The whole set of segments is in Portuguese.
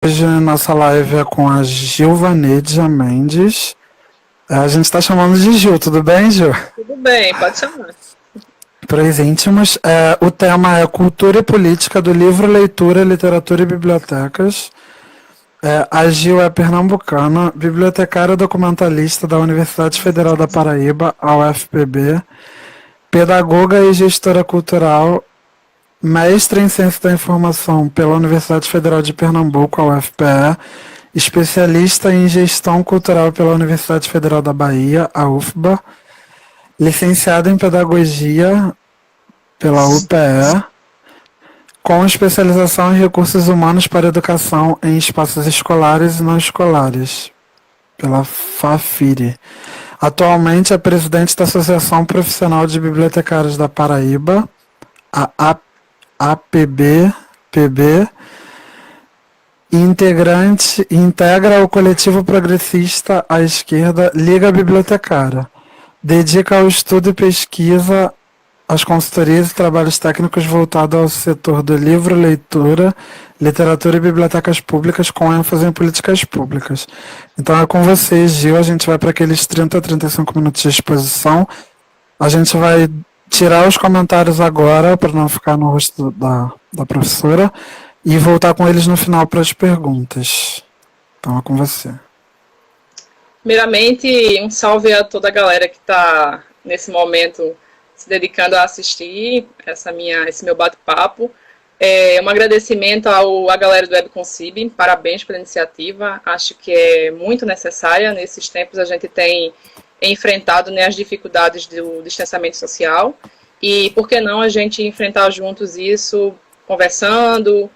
Hoje nossa live é com a Gilvaneide Mendes. A gente está chamando de Gil, tudo bem, Gil? Tudo bem, pode chamar. Para os íntimos, o tema é Cultura e Política do livro Leitura, Literatura e Bibliotecas. A Gil é pernambucana, bibliotecária documentalista da Universidade Federal da Paraíba, a UFPB, pedagoga e gestora cultural, mestre em Ciência da Informação pela Universidade Federal de Pernambuco, a UFPE, especialista em Gestão Cultural pela Universidade Federal da Bahia, a UFBA, licenciada em Pedagogia pela UPE, com especialização em Recursos Humanos para Educação em Espaços Escolares e Não Escolares, pela FAFIRE. Atualmente é presidente da Associação Profissional de Bibliotecários da Paraíba, a APB-PB, integra o coletivo progressista à esquerda Liga Bibliotecária. Dedica ao estudo e pesquisa, às consultorias e trabalhos técnicos voltados ao setor do livro, leitura, literatura e bibliotecas públicas, com ênfase em políticas públicas. Então é com vocês, Gil. A gente vai para aqueles 30 a 35 minutos de exposição. A gente vai tirar os comentários agora, para não ficar no rosto da professora, e voltar com eles no final para as perguntas. Então é com você. Primeiramente, um salve a toda a galera que está nesse momento se dedicando a assistir esse meu bate-papo. Um agradecimento à galera do WebConcib, parabéns pela iniciativa, acho que é muito necessária. Nesses tempos a gente tem enfrentado, né, as dificuldades do distanciamento social, e por que não a gente enfrentar juntos isso, conversando,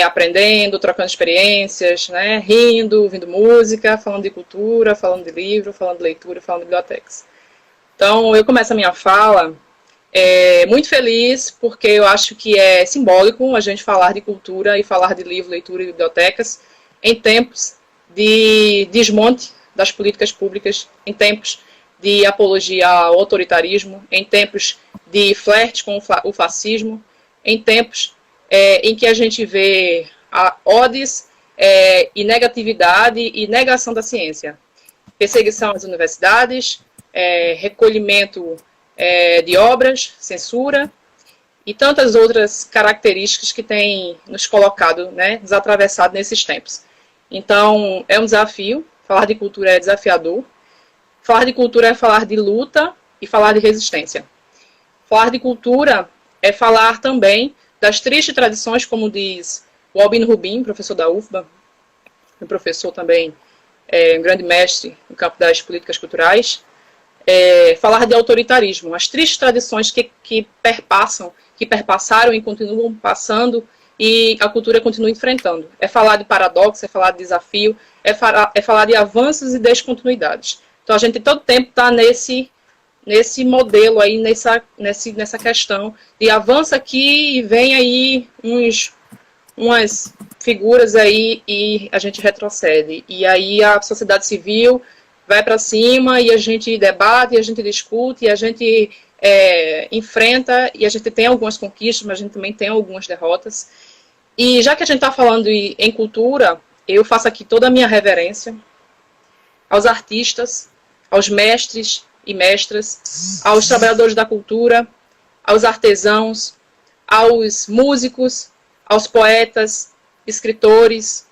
aprendendo, trocando experiências, né, rindo, ouvindo música, falando de cultura, falando de livro, falando de leitura, falando de bibliotecas. Então, eu começo a minha fala muito feliz, porque eu acho que é simbólico a gente falar de cultura e falar de livro, leitura e bibliotecas em tempos de desmonte das políticas públicas, em tempos de apologia ao autoritarismo, em tempos de flerte com o fascismo, em tempos em que a gente vê odes e negatividade e negação da ciência, perseguição às universidades, recolhimento de obras, censura e tantas outras características que têm nos colocado, né, desatravessado nesses tempos. Então, é um desafio, falar de cultura é desafiador, falar de cultura é falar de luta e falar de resistência. Falar de cultura é falar também das tristes tradições, como diz o Albino Rubim, professor da UFBA, um professor também, um grande mestre no campo das políticas culturais, falar de autoritarismo, as tristes tradições que perpassaram e continuam passando, e a cultura continua enfrentando. É falar de paradoxo, é falar de desafio, é falar de avanços e descontinuidades. Então a gente todo tempo está nesse modelo aí, nessa questão de avanço aqui e vem aí umas figuras aí e a gente retrocede. E aí a sociedade civil vai para cima e a gente debate, e a gente discute, e a gente enfrenta, e a gente tem algumas conquistas, mas a gente também tem algumas derrotas. E já que a gente está falando em cultura, eu faço aqui toda a minha reverência aos artistas, aos mestres e mestras, aos trabalhadores da cultura, aos artesãos, aos músicos, aos poetas, escritores,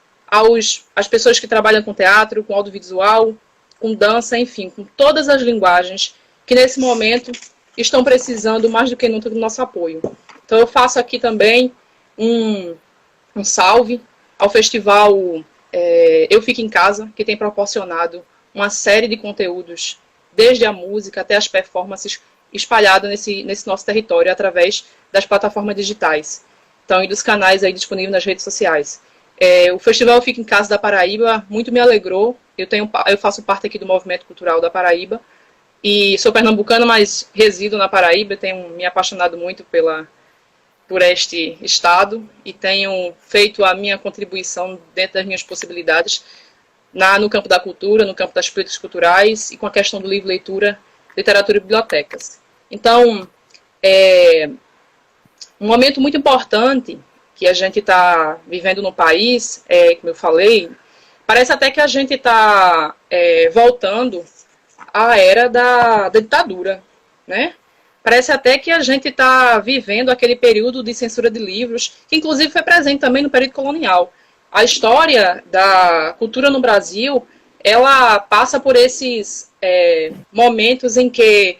às pessoas que trabalham com teatro, com audiovisual, com dança, enfim, com todas as linguagens que nesse momento estão precisando mais do que nunca do nosso apoio. Então eu faço aqui também um salve ao festival Eu Fico em Casa, que tem proporcionado uma série de conteúdos, desde a música até as performances, espalhadas nesse nosso território através das plataformas digitais, então, e dos canais aí disponíveis nas redes sociais. O Festival Eu Fico em Casa da Paraíba muito me alegrou. Eu faço parte aqui do Movimento Cultural da Paraíba e sou pernambucana, mas resido na Paraíba, tenho me apaixonado muito por este estado e tenho feito a minha contribuição dentro das minhas possibilidades no campo da cultura, no campo das políticas culturais e com a questão do livro, leitura, literatura e bibliotecas. Então, um momento muito importante que a gente está vivendo no país, como eu falei, parece até que a gente está voltando à era da ditadura, né? Parece até que a gente está vivendo aquele período de censura de livros, que inclusive foi presente também no período colonial. A história da cultura no Brasil, ela passa por esses momentos em que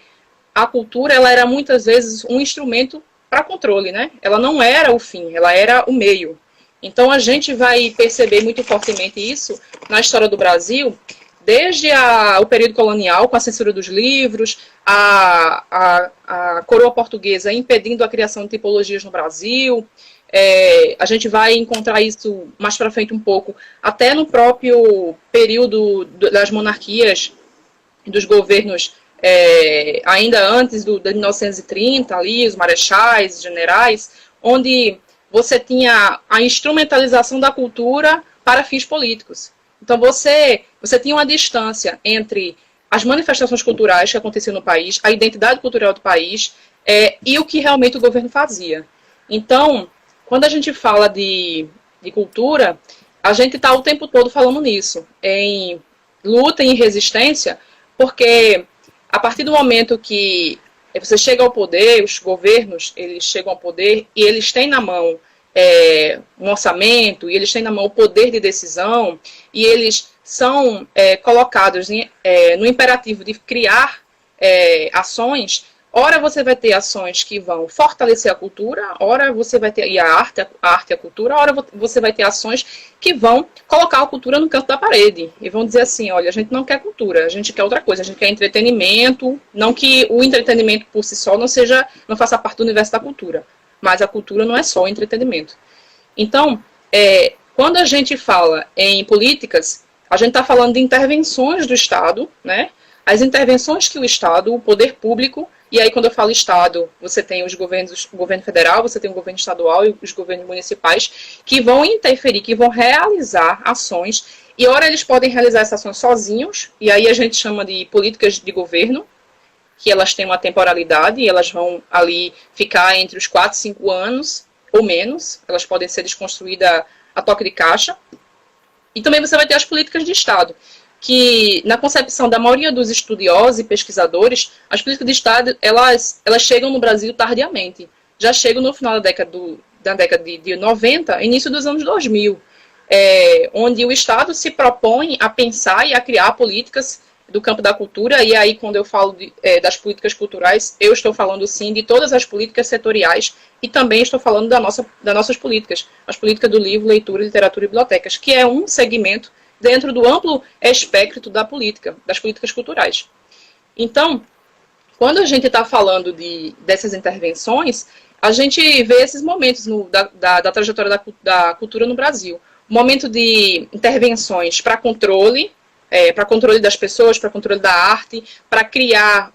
a cultura ela era muitas vezes um instrumento para controle, né? Ela não era o fim, ela era o meio. Então a gente vai perceber muito fortemente isso na história do Brasil, desde o período colonial, com a censura dos livros, a coroa portuguesa impedindo a criação de tipologias no Brasil. A gente vai encontrar isso mais para frente um pouco, até no próprio período das monarquias, dos governos, ainda antes de 1930, ali, os marechais, generais, onde você tinha a instrumentalização da cultura para fins políticos. Então você tinha uma distância entre as manifestações culturais que aconteciam no país, a identidade cultural do país, e o que realmente o governo fazia. Então, quando a gente fala de cultura, a gente está o tempo todo falando nisso, em luta e em resistência, porque a partir do momento que você chega ao poder, os governos eles chegam ao poder e eles têm na mão um orçamento, e eles têm na mão o poder de decisão, e eles são colocados no imperativo de criar ações. Ora você vai ter ações que vão fortalecer a cultura, ora você vai ter a arte e a cultura, ora você vai ter ações que vão colocar a cultura no canto da parede e vão dizer assim, olha, a gente não quer cultura, a gente quer outra coisa, a gente quer entretenimento, não que o entretenimento por si só não faça parte do universo da cultura, mas a cultura não é só o entretenimento. Então, quando a gente fala em políticas, a gente está falando de intervenções do Estado, né? As intervenções que o Estado, o poder público, e aí quando eu falo Estado, você tem o governo federal, você tem o governo estadual e os governos municipais, que vão interferir, que vão realizar ações, e ora eles podem realizar essas ações sozinhos, e aí a gente chama de políticas de governo, que elas têm uma temporalidade, e elas vão ali ficar entre os 4 e 5 anos, ou menos, elas podem ser desconstruídas a toque de caixa. E também você vai ter as políticas de Estado, que na concepção da maioria dos estudiosos e pesquisadores, as políticas de Estado, elas chegam no Brasil tardiamente. Já chegam no final da década de 90, início dos anos 2000, onde o Estado se propõe a pensar e a criar políticas do campo da cultura, e aí quando eu falo das políticas culturais, eu estou falando sim de todas as políticas setoriais, e também estou falando das nossas políticas, as políticas do livro, leitura, literatura e bibliotecas, que é um segmento dentro do amplo espectro da política, das políticas culturais. Então, quando a gente está falando dessas intervenções, a gente vê esses momentos da trajetória da cultura no Brasil. O momento de intervenções para controle das pessoas, para controle da arte, para criar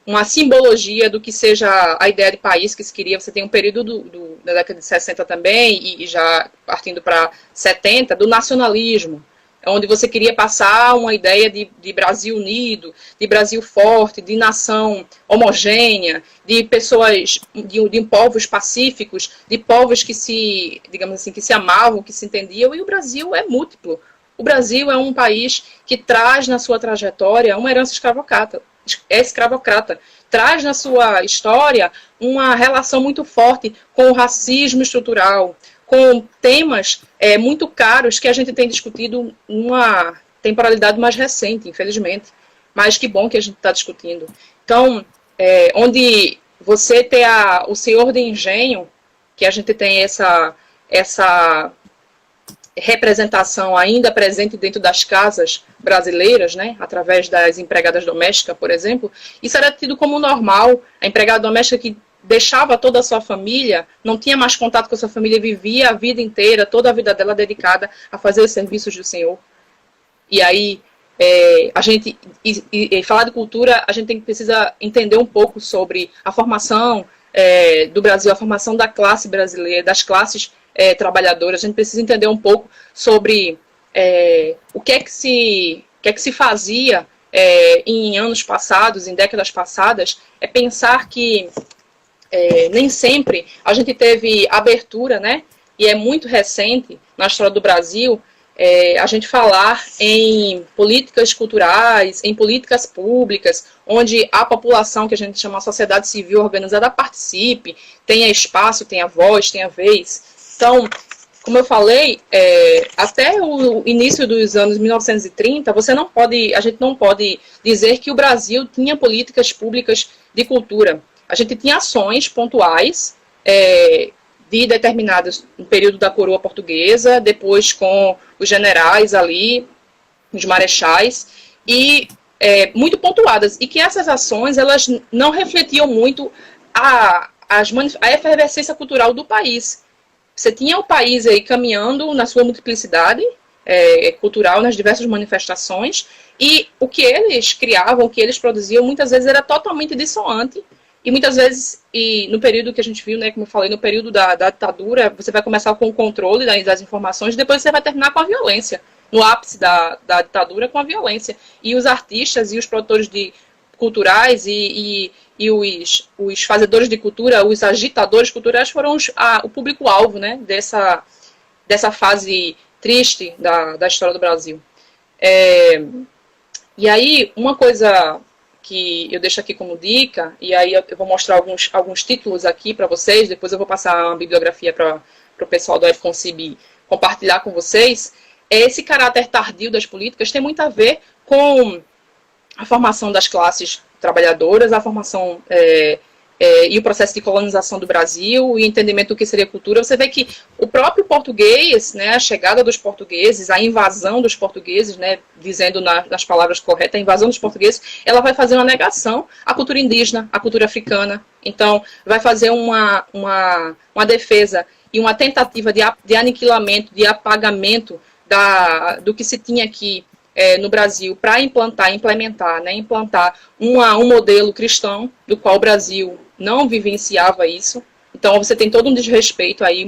uma simbologia do que seja a ideia de país que se queria. Você tem um período da década de 60 também, e já partindo para 70, do nacionalismo, onde você queria passar uma ideia de Brasil unido, de Brasil forte, de nação homogênea, de pessoas, de povos pacíficos, de povos que digamos assim, que se amavam, que se entendiam, e o Brasil é múltiplo. O Brasil é um país que traz na sua trajetória uma herança escravocrata, traz na sua história uma relação muito forte com o racismo estrutural, com temas muito caros que a gente tem discutido numa temporalidade mais recente, infelizmente, mas que bom que a gente está discutindo. Então, onde você tem o Senhor de Engenho, que a gente tem essa representação ainda presente dentro das casas brasileiras, né, através das empregadas domésticas, por exemplo, isso era tido como normal. A empregada doméstica que deixava toda a sua família, não tinha mais contato com a sua família, vivia a vida inteira, toda a vida dela dedicada a fazer os serviços do Senhor. E aí, a gente, falar de cultura, a gente precisa entender um pouco sobre a formação do Brasil, a formação da classe brasileira, das classes trabalhadoras. A gente precisa entender um pouco sobre o que é que se fazia em anos passados, em décadas passadas, pensar que nem sempre a gente teve abertura, né? E é muito recente na história do Brasil a gente falar em políticas culturais, em políticas públicas, onde a população, que a gente chama de sociedade civil organizada, participe, tenha espaço, tenha voz, tenha vez. Então, como eu falei, até o início dos anos 1930, a gente não pode dizer que o Brasil tinha políticas públicas de cultura. A gente tinha ações pontuais de determinadas, no período da coroa portuguesa, depois com os generais ali, os marechais, e muito pontuadas. E que essas ações, elas não refletiam muito a efervescência cultural do país. Você tinha o país aí caminhando na sua multiplicidade cultural, nas diversas manifestações, e o que eles criavam, o que eles produziam, muitas vezes era totalmente dissonante. E muitas vezes, e no período que a gente viu, né, como eu falei, no período da ditadura, você vai começar com o controle das informações, depois você vai terminar com a violência, no ápice da ditadura, com a violência. E os artistas e os produtores culturais e os fazedores de cultura, os agitadores culturais foram o público-alvo, né, dessa fase triste da história do Brasil. E aí, uma coisa que eu deixo aqui como dica, e aí eu vou mostrar alguns títulos aqui para vocês, depois eu vou passar uma bibliografia para o pessoal do FCONCIB compartilhar com vocês. Esse caráter tardio das políticas tem muito a ver com a formação das classes trabalhadoras, a formação e o processo de colonização do Brasil, o entendimento do que seria cultura. Você vê que o próprio português, né, a chegada dos portugueses, a invasão dos portugueses, né, dizendo nas palavras corretas, a invasão dos portugueses, ela vai fazer uma negação à cultura indígena, à cultura africana. Então, vai fazer uma defesa e uma tentativa de aniquilamento, de apagamento do que se tinha aqui no Brasil para implementar um modelo cristão, do qual o Brasil não vivenciava isso. Então você tem todo um desrespeito aí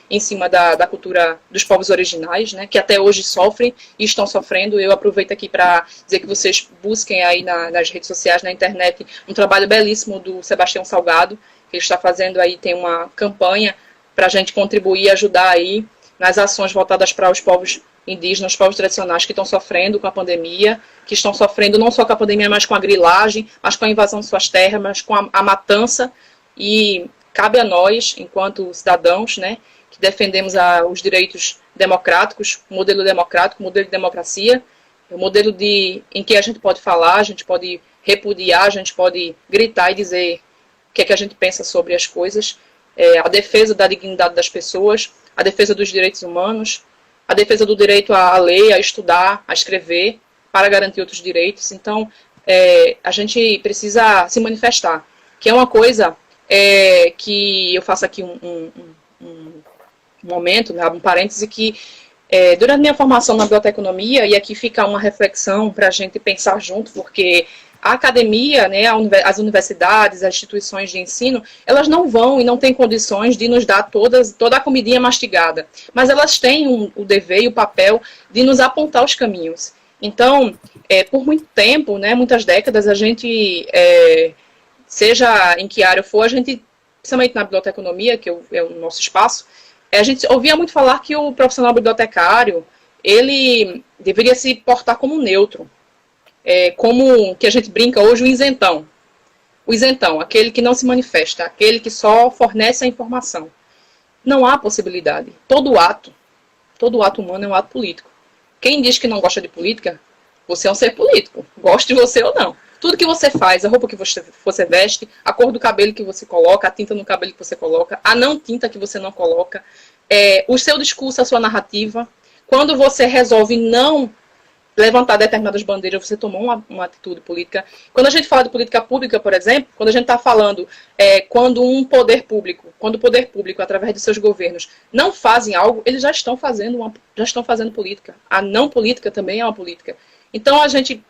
em cima da cultura dos povos originais, né, que até hoje sofrem e estão sofrendo. Eu aproveito aqui para dizer que vocês busquem aí nas redes sociais, na internet, um trabalho belíssimo do Sebastião Salgado, que ele está fazendo aí, tem uma campanha para a gente contribuir e ajudar aí nas ações voltadas para os povos indígenas, os povos tradicionais que estão sofrendo com a pandemia, que estão sofrendo não só com a pandemia, mas com a grilagem, mas com a invasão de suas terras, mas com a matança. E cabe a nós, enquanto cidadãos, né, que defendemos os direitos democráticos, o modelo democrático, o modelo de democracia, o modelo em que a gente pode falar, a gente pode repudiar, a gente pode gritar e dizer o que é que a gente pensa sobre as coisas, a defesa da dignidade das pessoas, a defesa dos direitos humanos, a defesa do direito a ler, a estudar, a escrever, para garantir outros direitos. Então, a gente precisa se manifestar, que é uma coisa que eu faço aqui um momento, né, um parêntese, que durante a minha formação na biblioteconomia, e aqui fica uma reflexão para a gente pensar junto, porque a academia, né, as universidades, as instituições de ensino, elas não vão e não têm condições de nos dar toda a comidinha mastigada, mas elas têm o dever e o papel de nos apontar os caminhos. Então, por muito tempo, né, muitas décadas, a gente, seja em que área for, a gente, principalmente na biblioteconomia, que é o nosso espaço, a gente ouvia muito falar que o profissional bibliotecário, ele deveria se portar como neutro. Como que a gente brinca hoje, o isentão. O isentão, aquele que não se manifesta, aquele que só fornece a informação. Não há possibilidade. Todo ato humano é um ato político. Quem diz que não gosta de política, você é um ser político, goste de você ou não. Tudo que você faz, a roupa que você veste, a cor do cabelo que você coloca, a tinta no cabelo que você coloca, a não tinta que você não coloca, o seu discurso, a sua narrativa. Quando você resolve não levantar determinadas bandeiras, você tomou uma atitude política. Quando a gente fala de política pública, por exemplo, quando a gente está falando quando o poder público, através de seus governos, não fazem algo, eles já estão fazendo política. A não política também é uma política. Então a gente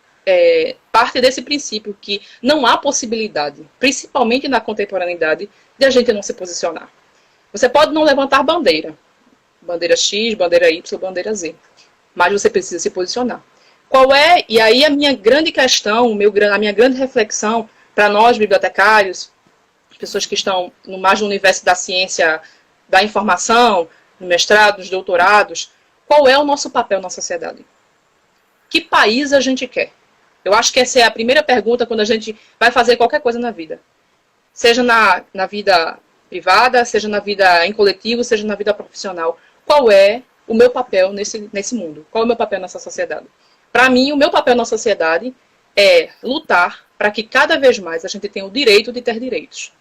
parte desse princípio que não há possibilidade, principalmente na contemporaneidade, de a gente não se posicionar. Você pode não levantar bandeira X, bandeira Y, bandeira Z, mas você precisa se posicionar. E aí a minha grande questão, a minha grande reflexão para nós bibliotecários, pessoas que estão mais no universo da ciência, da informação, no mestrado, nos doutorados, qual é o nosso papel na sociedade? Que país a gente quer? Eu acho que essa é a primeira pergunta quando a gente vai fazer qualquer coisa na vida. Seja na vida privada, seja na vida em coletivo, seja na vida profissional. Qual é o meu papel nesse mundo? Qual é o meu papel nessa sociedade? Para mim, o meu papel na sociedade é lutar para que cada vez mais a gente tenha o direito de ter direitos.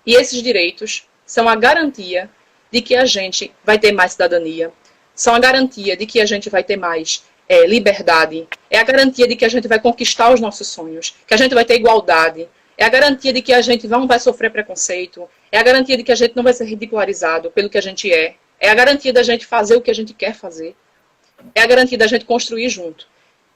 E esses direitos são a garantia de que a gente vai ter mais cidadania, são a garantia de que a gente vai ter mais liberdade, é a garantia de que a gente vai conquistar os nossos sonhos, que a gente vai ter igualdade, é a garantia de que a gente não vai sofrer preconceito, é a garantia de que a gente não vai ser ridicularizado pelo que a gente é a garantia da gente fazer o que a gente quer fazer, é a garantia da gente construir junto.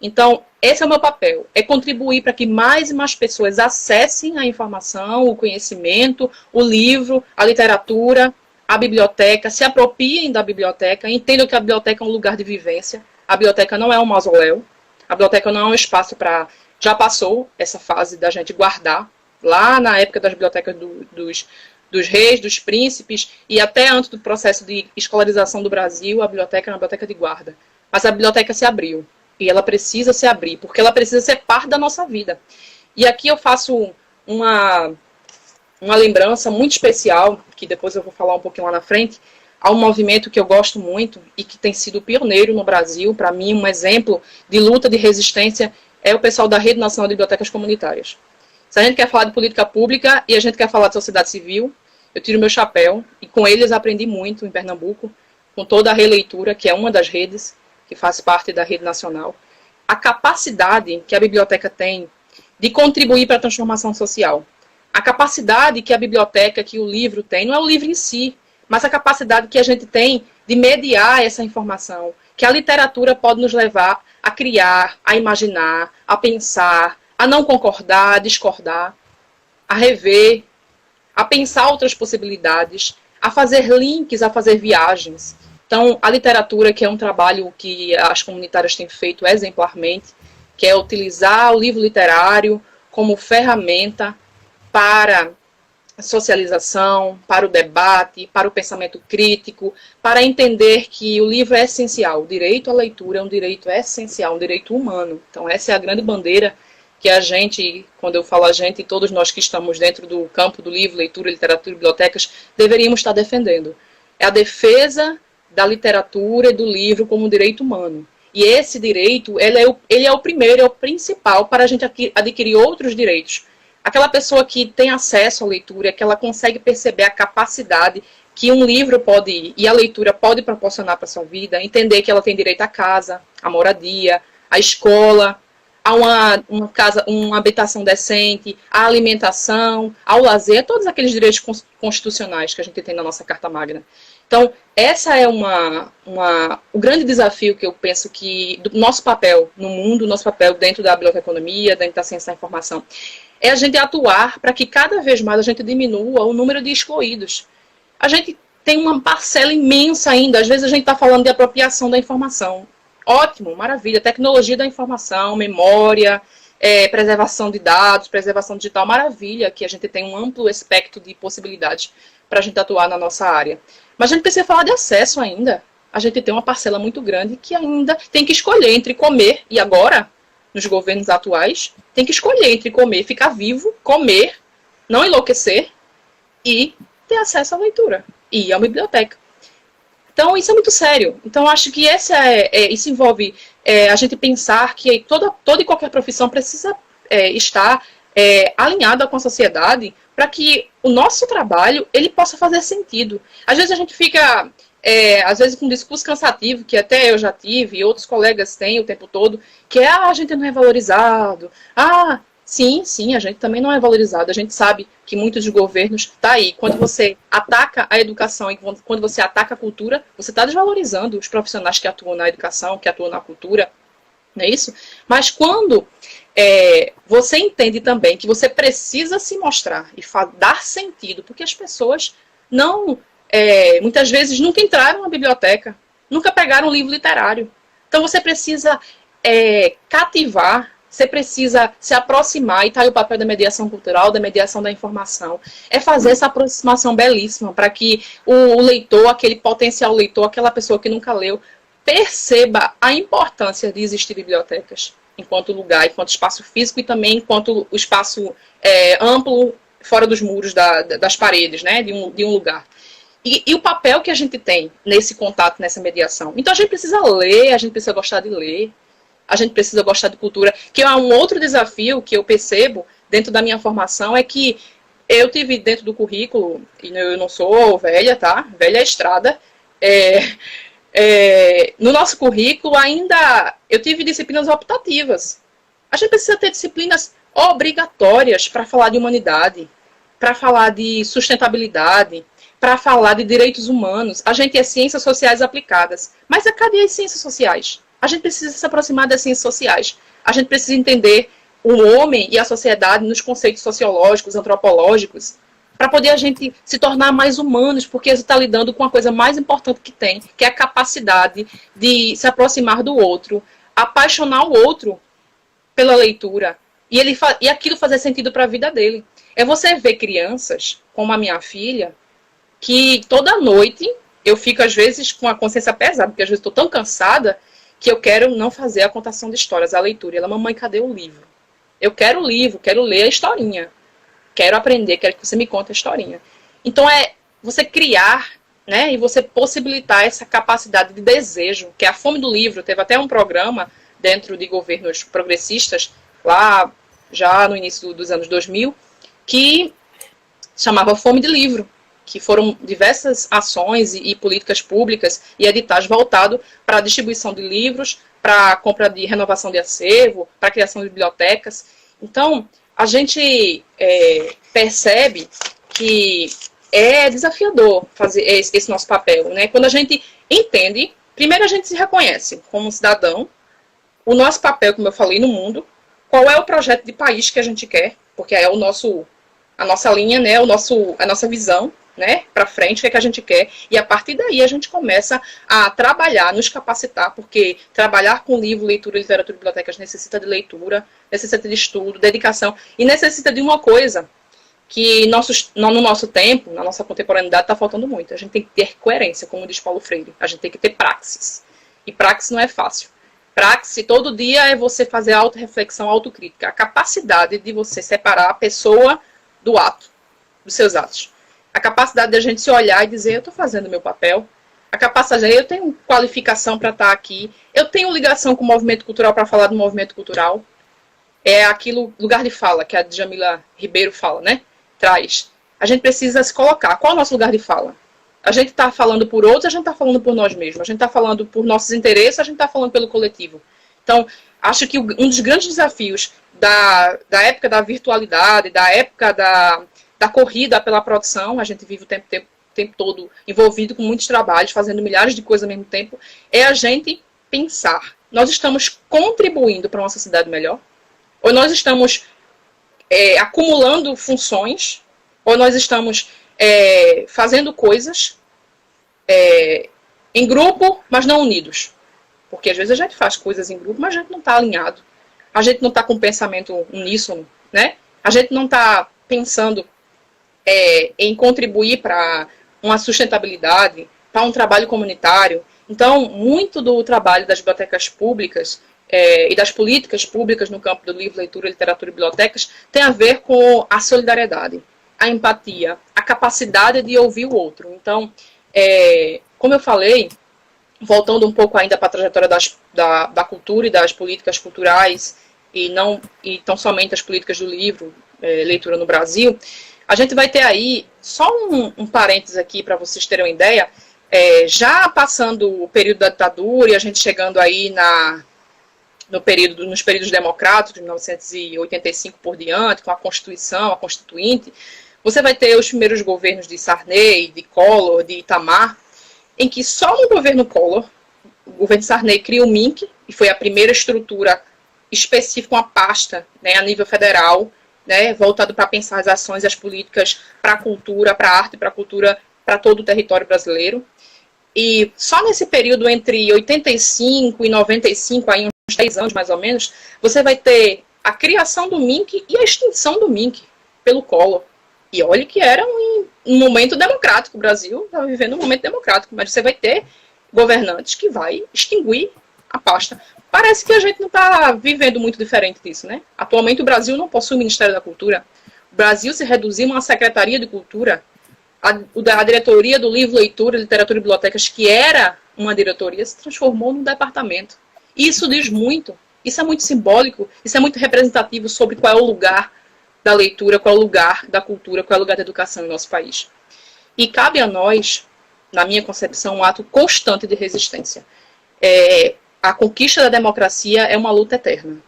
Então, esse é o meu papel, é contribuir para que mais e mais pessoas acessem a informação, o conhecimento, o livro, a literatura, a biblioteca, se apropriem da biblioteca, entendam que a biblioteca é um lugar de vivência, a biblioteca não é um mausoléu, a biblioteca não é um espaço para... Já passou essa fase da gente guardar, lá na época das bibliotecas dos reis, dos príncipes, e até antes do processo de escolarização do Brasil, a biblioteca era uma biblioteca de guarda. Mas a biblioteca se abriu, e ela precisa se abrir, porque ela precisa ser parte da nossa vida. E aqui eu faço uma lembrança muito especial, que depois eu vou falar um pouquinho lá na frente, a um movimento que eu gosto muito e que tem sido pioneiro no Brasil, para mim um exemplo de luta, de resistência, é o pessoal da Rede Nacional de Bibliotecas Comunitárias. Se a gente quer falar de política pública e a gente quer falar de sociedade civil, eu tiro meu chapéu, e com eles aprendi muito em Pernambuco, com toda a releitura, que é uma das redes, que faz parte da Rede Nacional, a capacidade que a biblioteca tem de contribuir para a transformação social. A capacidade que a biblioteca, que o livro tem, não é o livro em si, mas a capacidade que a gente tem de mediar essa informação, que a literatura pode nos levar a criar, a imaginar, a pensar, a não concordar, a discordar, a rever, a pensar outras possibilidades, a fazer links, a fazer viagens. Então, a literatura, que é um trabalho que as comunitárias têm feito exemplarmente, que é utilizar o livro literário como ferramenta para a socialização, para o debate, para o pensamento crítico, para entender que o livro é essencial. O direito à leitura é um direito essencial, um direito humano. Então, essa é a grande bandeira que a gente, quando eu falo a gente, todos nós que estamos dentro do campo do livro, leitura, literatura e bibliotecas, deveríamos estar defendendo. É a defesa da literatura e do livro como um direito humano. E esse direito, ele é o primeiro, é o principal para a gente adquirir outros direitos. Aquela pessoa que tem acesso à leitura, que ela consegue perceber a capacidade que um livro pode, e a leitura pode proporcionar para a sua vida, entender que ela tem direito à casa, à moradia, à escola, a uma habitação decente, à alimentação, ao lazer, a todos aqueles direitos constitucionais que a gente tem na nossa Carta Magna. Então, essa é o grande desafio que eu penso que do nosso papel no mundo, nosso papel dentro da biblioteconomia, dentro da ciência da informação, é a gente atuar para que cada vez mais a gente diminua o número de excluídos. A gente tem uma parcela imensa ainda, às vezes a gente está falando de apropriação da informação. Ótimo, maravilha, tecnologia da informação, memória, preservação de dados, preservação digital, maravilha, que a gente tem um amplo espectro de possibilidades para a gente atuar na nossa área. Mas a gente precisa falar de acesso ainda. A gente tem uma parcela muito grande que ainda tem que escolher entre comer, e agora, nos governos atuais, tem que escolher entre comer, ficar vivo, comer, não enlouquecer, e ter acesso à leitura, e ir à biblioteca. Então, isso é muito sério. Então, acho que isso envolve a gente pensar que toda e qualquer profissão precisa estar alinhada com a sociedade para que o nosso trabalho ele possa fazer sentido. Às vezes a gente fica, às vezes, com um discurso cansativo, que até eu já tive e outros colegas têm o tempo todo, que a gente não é valorizado. Sim, a gente também não é valorizado. A gente sabe que muitos dos governos tá aí. Quando você ataca a educação e quando você ataca a cultura, você está desvalorizando os profissionais que atuam na educação, que atuam na cultura, não é isso? Mas quando você entende também que você precisa se mostrar e dar sentido, porque as pessoas não, muitas vezes nunca entraram na biblioteca, nunca pegaram um livro literário. Então você precisa cativar, Você precisa se aproximar, e está aí o papel da mediação cultural, da mediação da informação, é fazer essa aproximação belíssima para que o leitor, aquele potencial leitor, aquela pessoa que nunca leu, perceba a importância de existir bibliotecas enquanto lugar, enquanto espaço físico e também enquanto o espaço amplo fora dos muros das paredes, né, de um lugar. E o papel que a gente tem nesse contato, nessa mediação. Então a gente precisa ler, a gente precisa gostar de ler, a gente precisa gostar de cultura, que é um outro desafio que eu percebo dentro da minha formação, é que eu tive dentro do currículo, e eu não sou velha, tá? Velha estrada, no nosso currículo ainda eu tive disciplinas optativas. A gente precisa ter disciplinas obrigatórias para falar de humanidade, para falar de sustentabilidade, para falar de direitos humanos. A gente é ciências sociais aplicadas. Mas cadê as ciências sociais? A gente precisa se aproximar das ciências sociais. A gente precisa entender o homem e a sociedade nos conceitos sociológicos, antropológicos, para poder a gente se tornar mais humanos, porque a gente está lidando com a coisa mais importante que tem, que é a capacidade de se aproximar do outro, apaixonar o outro pela leitura, e aquilo fazer sentido para a vida dele. É você ver crianças, como a minha filha, que toda noite eu fico, às vezes, com a consciência pesada, porque às vezes estou tão cansada que eu quero não fazer a contação de histórias, a leitura. E ela, mamãe, cadê o livro? Eu quero o livro, quero ler a historinha. Quero aprender, quero que você me conte a historinha. Então é você criar, né, e você possibilitar essa capacidade de desejo, que é a fome do livro. Teve até um programa dentro de governos progressistas, lá já no início dos anos 2000, que chamava Fome de Livro, que foram diversas ações e políticas públicas e editais voltados para a distribuição de livros, para a compra de renovação de acervo, para a criação de bibliotecas. Então, a gente percebe que é desafiador fazer esse nosso papel, né? Quando a gente entende, primeiro a gente se reconhece como cidadão, o nosso papel, como eu falei, no mundo, qual é o projeto de país que a gente quer, porque é a nossa linha, né? A nossa visão, né, para frente, o que é que a gente quer, e a partir daí a gente começa a trabalhar, nos capacitar, porque trabalhar com livro, leitura, literatura e bibliotecas necessita de leitura, necessita de estudo, dedicação, e necessita de uma coisa que no nosso tempo, na nossa contemporaneidade, está faltando muito. A gente tem que ter coerência, como diz Paulo Freire, a gente tem que ter praxis, e praxis não é fácil. Praxis, todo dia, é você fazer autorreflexão, autocrítica, a capacidade de você separar a pessoa do ato, dos seus atos. A capacidade de a gente se olhar e dizer, eu estou fazendo o meu papel. A capacidade de eu tenho qualificação para estar aqui. Eu tenho ligação com o movimento cultural para falar do movimento cultural. É aquilo, lugar de fala, que a Djamila Ribeiro fala, né? Traz. A gente precisa se colocar. Qual é o nosso lugar de fala? A gente está falando por outros, a gente está falando por nós mesmos. A gente está falando por nossos interesses, a gente está falando pelo coletivo. Então, acho que um dos grandes desafios da época da virtualidade, da época da corrida pela produção, a gente vive o tempo todo envolvido com muitos trabalhos, fazendo milhares de coisas ao mesmo tempo, é a gente pensar, nós estamos contribuindo para uma sociedade melhor? Ou nós estamos acumulando funções? Ou nós estamos fazendo coisas em grupo, mas não unidos? Porque às vezes a gente faz coisas em grupo, mas a gente não está alinhado. A gente não está com um pensamento uníssono, né? A gente não está pensando em contribuir para uma sustentabilidade, para um trabalho comunitário. Então, muito do trabalho das bibliotecas públicas e das políticas públicas no campo do livro, leitura, literatura e bibliotecas tem a ver com a solidariedade, a empatia, a capacidade de ouvir o outro. Então, como eu falei, voltando um pouco ainda para a trajetória da cultura e das políticas culturais, e tão somente as políticas do livro, leitura no Brasil, a gente vai ter aí, só um parênteses aqui para vocês terem uma ideia, já passando o período da ditadura e a gente chegando aí nos períodos democráticos, de 1985 por diante, com a Constituição, a Constituinte, você vai ter os primeiros governos de Sarney, de Collor, de Itamar, em que só no governo Collor, o governo Sarney cria o MINC, e foi a primeira estrutura específica, uma pasta, né, a nível federal, né, voltado para pensar as ações e as políticas para a cultura, para a arte e para a cultura, para todo o território brasileiro. E só nesse período entre 85 e 95, aí uns uns 10 anos mais ou menos, você vai ter a criação do MINC e a extinção do MINC pelo Collor. E olha que era um momento democrático, o Brasil estava vivendo um momento democrático, mas você vai ter governantes que vai extinguir a pasta. Parece que a gente não está vivendo muito diferente disso, né? Atualmente o Brasil não possui o Ministério da Cultura. O Brasil se reduziu a uma Secretaria de Cultura. A diretoria do Livro, Leitura, Literatura e Bibliotecas, que era uma diretoria, se transformou num departamento. Isso diz muito. Isso é muito simbólico. Isso é muito representativo sobre qual é o lugar da leitura, qual é o lugar da cultura, qual é o lugar da educação no nosso país. E cabe a nós, na minha concepção, um ato constante de resistência. A conquista da democracia é uma luta eterna.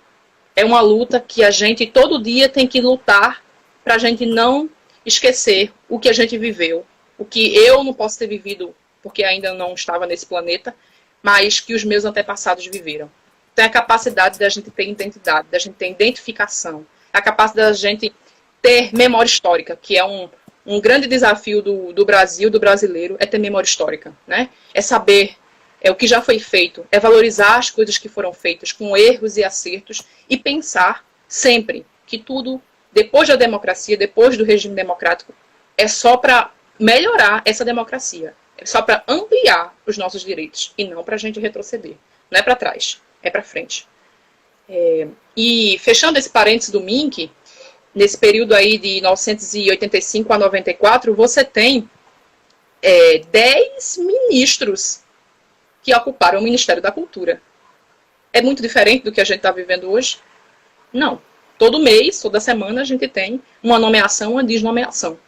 É uma luta que a gente todo dia tem que lutar para a gente não esquecer o que a gente viveu. O que eu não posso ter vivido porque ainda não estava nesse planeta, mas que os meus antepassados viveram. Então é a capacidade da gente ter identidade, da gente ter identificação, a capacidade da gente ter memória histórica, que é um grande desafio do Brasil, do brasileiro, é ter memória histórica, né? É saber o que já foi feito, é valorizar as coisas que foram feitas com erros e acertos e pensar sempre que tudo, depois da democracia, depois do regime democrático, é só para melhorar essa democracia, é só para ampliar os nossos direitos e não para a gente retroceder. Não é para trás, é para frente. E fechando esse parênteses do MINC, nesse período aí de 1985 a 94, você tem 10 ministros que ocuparam o Ministério da Cultura. É muito diferente do que a gente está vivendo hoje? Não. Todo mês, toda semana, a gente tem uma nomeação, uma desnomeação.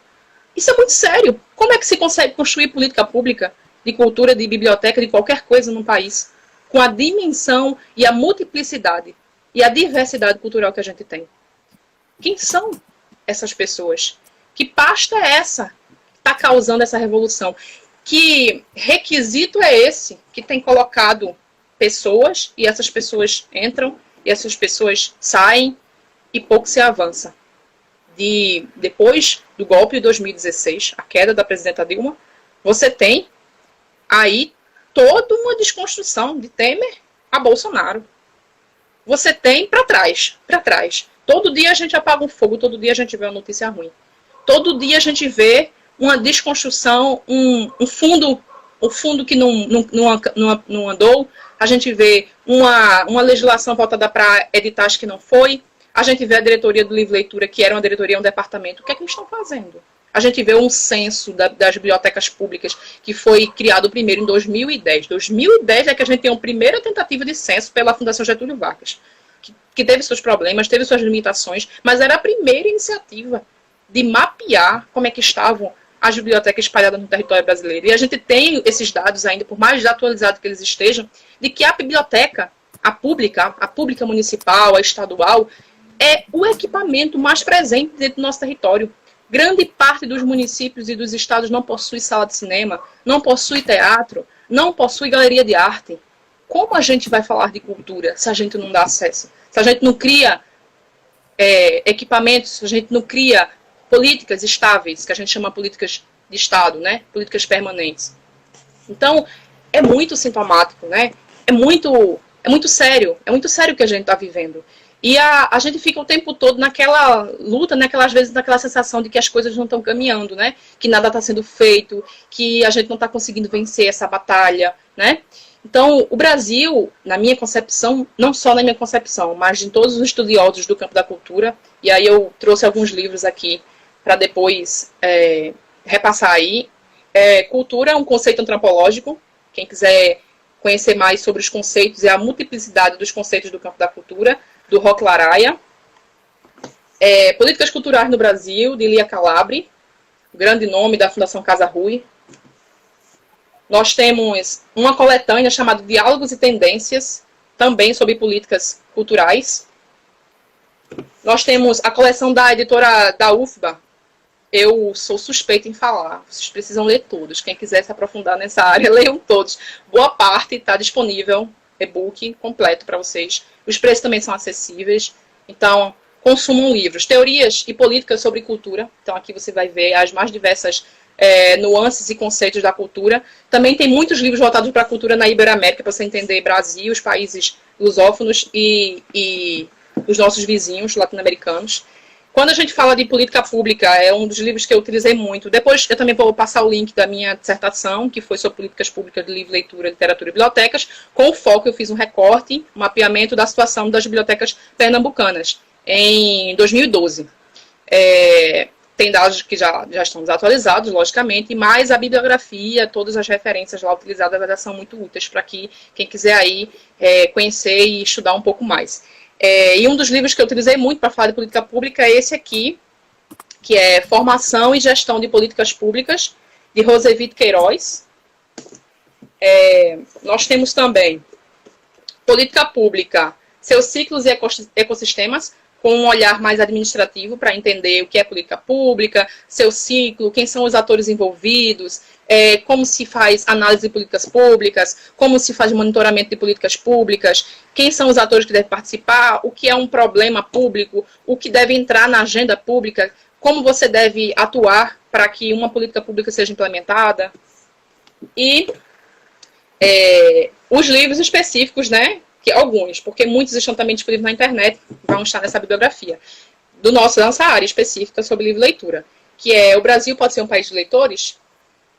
Isso é muito sério. Como é que se consegue construir política pública de cultura, de biblioteca, de qualquer coisa num país, com a dimensão e a multiplicidade e a diversidade cultural que a gente tem? Quem são essas pessoas? Que pasta é essa que está causando essa revolução? Que requisito é esse que tem colocado pessoas e essas pessoas entram e essas pessoas saem e pouco se avança? Depois do golpe de 2016, a queda da presidenta Dilma, você tem aí toda uma desconstrução de Temer a Bolsonaro. Você tem para trás. Todo dia a gente apaga um fogo, todo dia a gente vê uma notícia ruim. Todo dia a gente vê uma desconstrução, um fundo que não andou. A gente vê uma legislação voltada para editais que não foi. A gente vê a diretoria do Livro Leitura, que era uma diretoria, um departamento. O que é que eles estão fazendo? A gente vê um censo das bibliotecas públicas que foi criado primeiro em 2010. 2010 é que a gente tem a primeira tentativa de censo pela Fundação Getúlio Vargas, que teve seus problemas, teve suas limitações, mas era a primeira iniciativa de mapear como é que estavam as bibliotecas espalhadas no território brasileiro. E a gente tem esses dados ainda, por mais desatualizados que eles estejam, de que a biblioteca, a pública municipal, a estadual, é o equipamento mais presente dentro do nosso território. Grande parte dos municípios e dos estados não possui sala de cinema, não possui teatro, não possui galeria de arte. Como a gente vai falar de cultura se a gente não dá acesso? Se a gente não cria equipamentos, se a gente não cria políticas estáveis, que a gente chama políticas de Estado, né? Políticas permanentes. Então, é muito sintomático, né? É muito sério o que a gente está vivendo. E a gente fica o tempo todo naquela luta, às vezes naquela sensação de que as coisas não estão caminhando, né? Que nada está sendo feito, que a gente não está conseguindo vencer essa batalha, né? Então, o Brasil, na minha concepção, não só na minha concepção, mas de todos os estudiosos do campo da cultura, e aí eu trouxe alguns livros aqui para depois repassar aí. Cultura é um conceito antropológico. Quem quiser conhecer mais sobre os conceitos e a multiplicidade dos conceitos do campo da cultura, do Roque Laraia. Políticas Culturais no Brasil, de Lia Calabre, grande nome da Fundação Casa Rui. Nós temos uma coletânea chamada Diálogos e Tendências, também sobre políticas culturais. Nós temos a coleção da editora da UFBA. Eu sou suspeita em falar, vocês precisam ler todos. Quem quiser se aprofundar nessa área, leiam todos. Boa parte está disponível, e-book completo para vocês. Os preços também são acessíveis, então consumam livros. Teorias e políticas sobre cultura, então aqui você vai ver as mais diversas nuances e conceitos da cultura. Também tem muitos livros voltados para a cultura na Iberoamérica, para você entender Brasil, os países lusófonos e os nossos vizinhos latino-americanos. Quando a gente fala de política pública, é um dos livros que eu utilizei muito. Depois eu também vou passar o link da minha dissertação, que foi sobre políticas públicas de livro, leitura, literatura e bibliotecas. Com o foco, eu fiz um recorte, um mapeamento da situação das bibliotecas pernambucanas em 2012. Tem dados que já estão desatualizados, logicamente, mas a bibliografia, todas as referências lá utilizadas são muito úteis para que quem quiser aí conhecer e estudar um pouco mais. E um dos livros que eu utilizei muito para falar de política pública é esse aqui, que é Formação e Gestão de Políticas Públicas, de Rosevito Queiroz. Nós temos também Política Pública, Seus Ciclos e Ecossistemas, com um olhar mais administrativo para entender o que é política pública, seu ciclo, quem são os atores envolvidos, como se faz análise de políticas públicas, como se faz monitoramento de políticas públicas, quem são os atores que devem participar, o que é um problema público, o que deve entrar na agenda pública, como você deve atuar para que uma política pública seja implementada. E os livros específicos, né? Alguns, porque muitos estão também disponíveis na internet, vão estar nessa bibliografia, nossa área específica sobre livro e leitura, que é O Brasil Pode Ser um País de Leitores,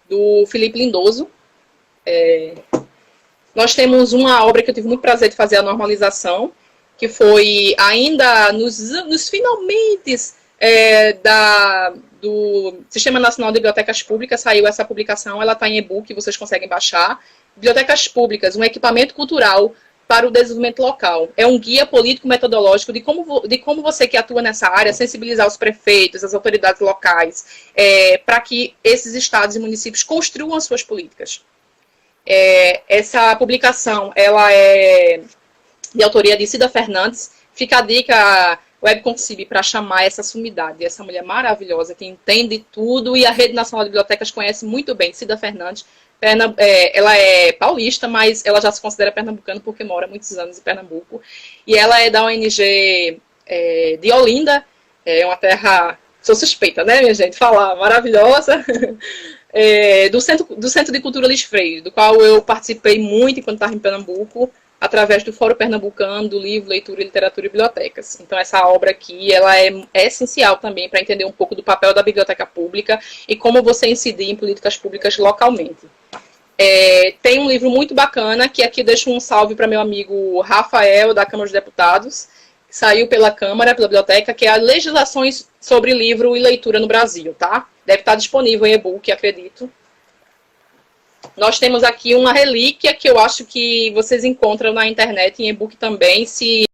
do Felipe Lindoso. Nós temos uma obra que eu tive muito prazer de fazer, a normalização, que foi ainda nos finalmente do Sistema Nacional de Bibliotecas Públicas, saiu essa publicação, ela está em e-book, vocês conseguem baixar. Bibliotecas Públicas, um equipamento cultural para o desenvolvimento local. É um guia político-metodológico de como você que atua nessa área sensibilizar os prefeitos, as autoridades locais, para que esses estados e municípios construam as suas políticas. Essa publicação ela é de autoria de Cida Fernandes. Fica a dica, Web Concib, para chamar essa sumidade, essa mulher maravilhosa que entende tudo e a Rede Nacional de Bibliotecas conhece muito bem, Cida Fernandes. Ela é paulista, mas ela já se considera pernambucana porque mora há muitos anos em Pernambuco. E ela é da ONG de Olinda, é uma terra, sou suspeita, né, minha gente, falar, maravilhosa, do Centro de Cultura Luiz Freire, do qual eu participei muito enquanto estava em Pernambuco, através do Fórum Pernambucano, do livro Leitura, Literatura e Bibliotecas. Então, essa obra aqui ela é essencial também para entender um pouco do papel da biblioteca pública e como você incidir em políticas públicas localmente. Tem um livro muito bacana, que aqui eu deixo um salve para meu amigo Rafael, da Câmara dos Deputados, que saiu pela Câmara, pela Biblioteca, que é a Legislações sobre Livro e Leitura no Brasil, tá? Deve estar disponível em e-book, acredito. Nós temos aqui uma relíquia que eu acho que vocês encontram na internet, em e-book também, se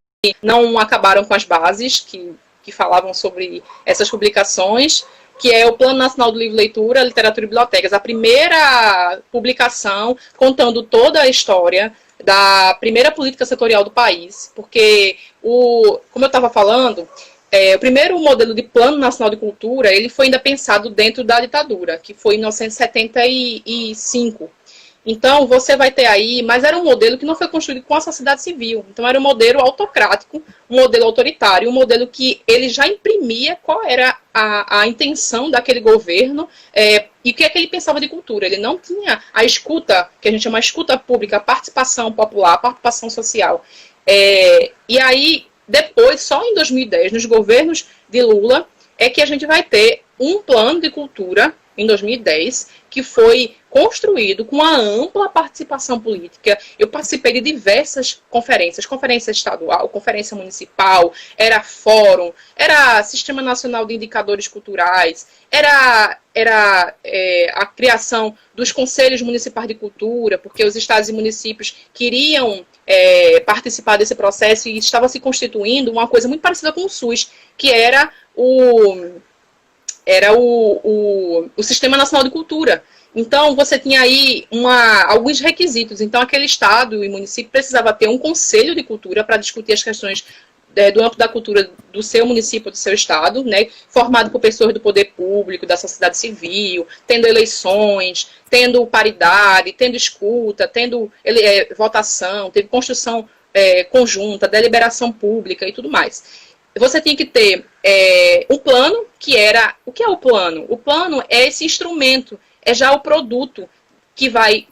não acabaram com as bases que falavam sobre essas publicações, que é o Plano Nacional do Livro, Leitura, Literatura e Bibliotecas. A primeira publicação contando toda a história da primeira política setorial do país, porque, como eu estava falando, o primeiro modelo de Plano Nacional de Cultura, ele foi ainda pensado dentro da ditadura, que foi em 1975. Então, você vai ter aí, mas era um modelo que não foi construído com a sociedade civil. Então, era um modelo autocrático, um modelo autoritário, um modelo que ele já imprimia qual era a intenção daquele governo e o que é que ele pensava de cultura. Ele não tinha a escuta, que a gente chama de escuta pública, a participação popular, a participação social. E aí, depois, só em 2010, nos governos de Lula, é que a gente vai ter um plano de cultura, em 2010, que foi construído com uma ampla participação política. Eu participei de diversas conferências, conferência estadual, conferência municipal, era fórum, era Sistema Nacional de Indicadores Culturais, era a criação dos conselhos municipais de cultura, porque os estados e municípios queriam participar desse processo e estava se constituindo uma coisa muito parecida com o SUS, que era o Sistema Nacional de Cultura. Então, você tinha aí alguns requisitos. Então, aquele estado e município precisava ter um conselho de cultura para discutir as questões do âmbito da cultura do seu município, do seu estado, né, formado por pessoas do poder público, da sociedade civil, tendo eleições, tendo paridade, tendo escuta, tendo votação, tendo construção conjunta, deliberação pública e tudo mais. você tinha que ter um plano, que era... O que é o plano? O plano é esse instrumento, é já o produto que vai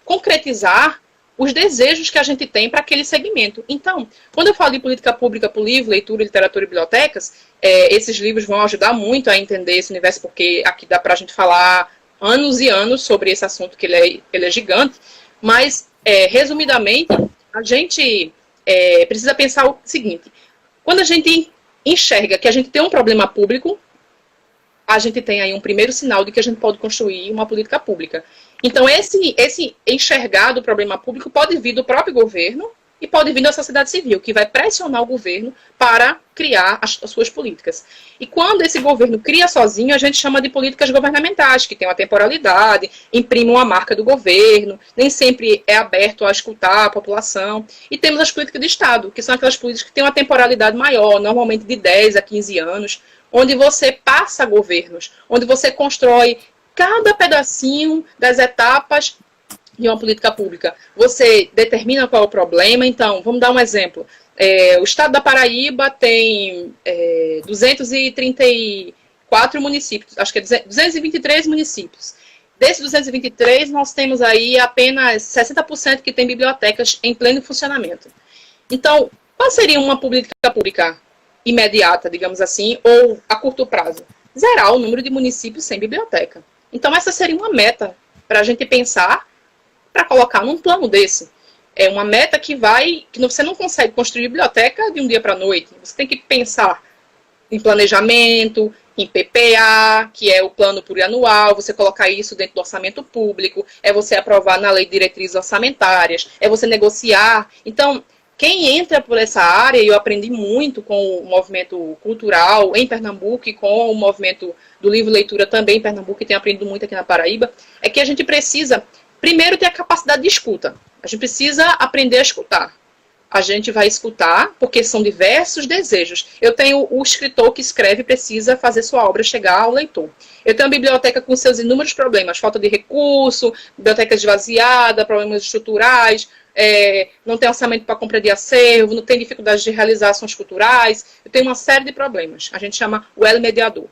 concretizar os desejos que a gente tem para aquele segmento. Então, quando eu falo de política pública para o livro, leitura, literatura e bibliotecas, esses livros vão ajudar muito a entender esse universo, porque aqui dá para a gente falar anos e anos sobre esse assunto, que ele é gigante, mas, resumidamente, a gente precisa pensar o seguinte: quando a gente enxerga que a gente tem um problema público, a gente tem aí um primeiro sinal de que a gente pode construir uma política pública. Então, esse enxergar do problema público pode vir do próprio governo e pode vir da sociedade civil, que vai pressionar o governo para criar as suas políticas. E quando esse governo cria sozinho, a gente chama de políticas governamentais, que tem uma temporalidade, imprime uma marca do governo, nem sempre é aberto a escutar a população. E temos as políticas de Estado, que são aquelas políticas que têm uma temporalidade maior, normalmente de 10 a 15 anos, onde você passa governos, onde você constrói cada pedacinho das etapas de uma política pública. Você determina qual é o problema. Então, vamos dar um exemplo. O estado da Paraíba tem 234 municípios, acho que é 223 municípios. Desses 223, nós temos aí apenas 60% que tem bibliotecas em pleno funcionamento. Então, qual seria uma política pública imediata, digamos assim, ou a curto prazo? Zerar o número de municípios sem biblioteca. Então, essa seria uma meta para a gente pensar, para colocar num plano desse. É uma meta que você não consegue construir biblioteca de um dia para a noite. Você tem que pensar em planejamento, em PPA, que é o plano plurianual, você colocar isso dentro do orçamento público, é você aprovar na lei de diretrizes orçamentárias, é você negociar. Então, quem entra por essa área, e eu aprendi muito com o movimento cultural em Pernambuco e com o movimento do livro leitura também em Pernambuco, e tenho aprendido muito aqui na Paraíba, é que a gente precisa, primeiro, ter a capacidade de escuta. A gente precisa aprender a escutar. A gente vai escutar porque são diversos desejos. Eu tenho o escritor que escreve, precisa fazer sua obra chegar ao leitor. Eu tenho a biblioteca com seus inúmeros problemas, falta de recurso, biblioteca esvaziada, problemas estruturais, não tem orçamento para compra de acervo, não tem dificuldade de realizar ações culturais. Eu tenho uma série de problemas. A gente chama o elo mediador.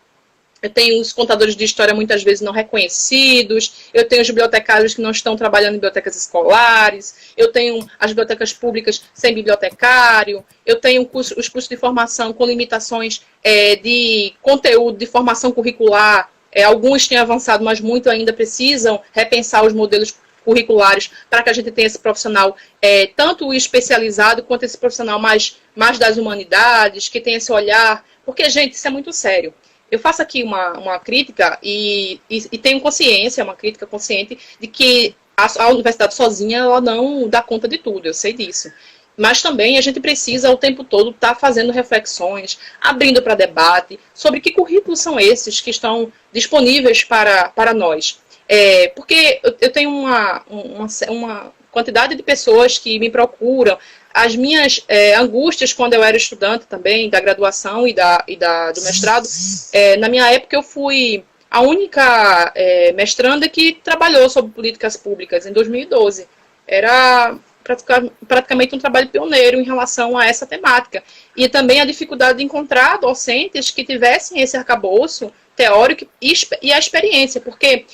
Eu tenho os contadores de história muitas vezes não reconhecidos, eu tenho os bibliotecários que não estão trabalhando em bibliotecas escolares, eu tenho as bibliotecas públicas sem bibliotecário, eu tenho os cursos de formação com limitações de conteúdo, de formação curricular. Alguns têm avançado, mas muito ainda precisam repensar os modelos curriculares para que a gente tenha esse profissional tanto especializado quanto esse profissional mais das humanidades, que tenha esse olhar, porque, gente, isso é muito sério. Eu faço aqui uma crítica e tenho consciência, uma crítica consciente, de que a universidade sozinha ela não dá conta de tudo, eu sei disso. Mas também a gente precisa o tempo todo estar fazendo reflexões, abrindo para debate, sobre que currículos são esses que estão disponíveis para nós. Porque eu tenho uma quantidade de pessoas que me procuram. As minhas angústias quando eu era estudante também, da graduação e do mestrado, na minha época eu fui a única mestranda que trabalhou sobre políticas públicas em 2012. Era praticamente um trabalho pioneiro em relação a essa temática. E também a dificuldade de encontrar docentes que tivessem esse arcabouço teórico e a experiência, porque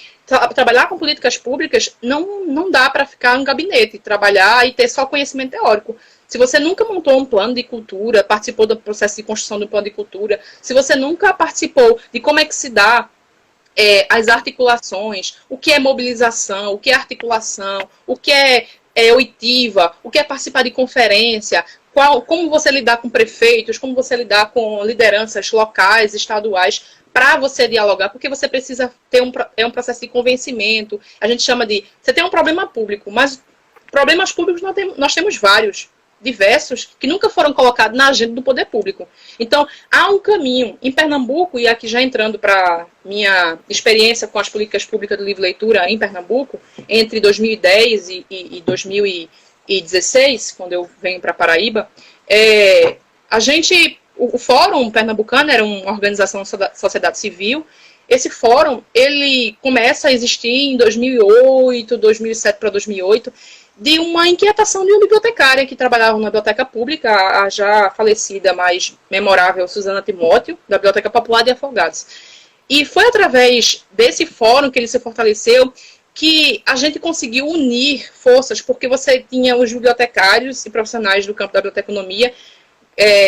trabalhar com políticas públicas não dá para ficar no gabinete, trabalhar e ter só conhecimento teórico. Se você nunca montou um plano de cultura, participou do processo de construção do plano de cultura, se você nunca participou de como é que se dá as articulações, o que é mobilização, o que é articulação, o que é oitiva, o que é participar de conferência, como você lidar com prefeitos, como você lidar com lideranças locais, estaduais, para você dialogar, porque você precisa ter um processo de convencimento. A gente chama de... Você tem um problema público, mas problemas públicos nós temos vários, diversos, que nunca foram colocados na agenda do poder público. Então, há um caminho. Em Pernambuco, e aqui já entrando para minha experiência com as políticas públicas do livro leitura em Pernambuco, entre 2010 e 2016, quando eu venho para Paraíba, o Fórum Pernambucano era uma organização da sociedade civil. Esse fórum, ele começa a existir em 2008, 2007 para 2008, de uma inquietação de uma bibliotecária que trabalhava na biblioteca pública, a já falecida, mas memorável Suzana Timóteo, da Biblioteca Popular de Afogados. E foi através desse fórum que ele se fortaleceu que a gente conseguiu unir forças, porque você tinha os bibliotecários e profissionais do campo da biblioteconomia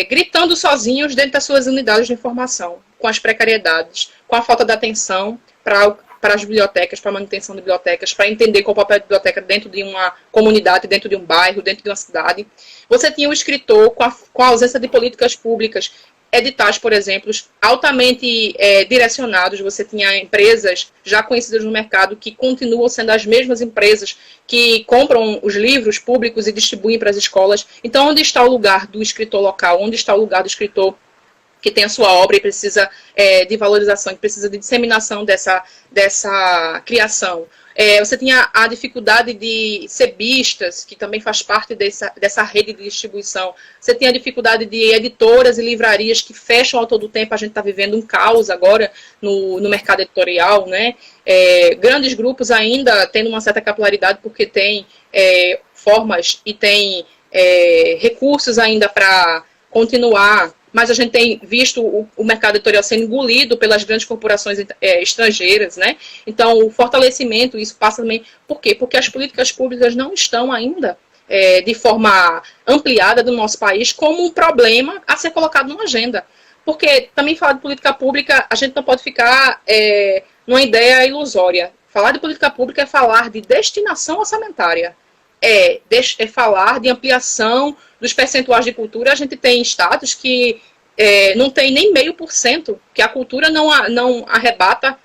gritando sozinhos dentro das suas unidades de informação, com as precariedades, com a falta de atenção para as bibliotecas, para a manutenção de bibliotecas, para entender qual é o papel da biblioteca dentro de uma comunidade, dentro de um bairro, dentro de uma cidade. Você tinha o escritor com a ausência de políticas públicas, editais, por exemplo, altamente direcionados. Você tinha empresas já conhecidas no mercado que continuam sendo as mesmas empresas que compram os livros públicos e distribuem para as escolas. Então, onde está o lugar do escritor local? Onde está o lugar do escritor que tem a sua obra e precisa de valorização, que precisa de disseminação dessa criação? Você tinha a dificuldade de sebistas, que também faz parte dessa rede de distribuição. Você tinha a dificuldade de editoras e livrarias que fecham ao todo tempo. A gente está vivendo um caos agora no mercado editorial, né? Grandes grupos ainda tendo uma certa capilaridade, porque tem formas e tem recursos ainda para continuar, mas a gente tem visto o mercado editorial sendo engolido pelas grandes corporações estrangeiras, né? Então, o fortalecimento, isso passa também... Por quê? Porque as políticas públicas não estão ainda de forma ampliada do nosso país como um problema a ser colocado numa agenda. Porque também falar de política pública, a gente não pode ficar numa ideia ilusória. Falar de política pública é falar de destinação orçamentária. É falar de ampliação dos percentuais de cultura. A gente tem estados que não tem nem 0,5%, que a cultura não arrebata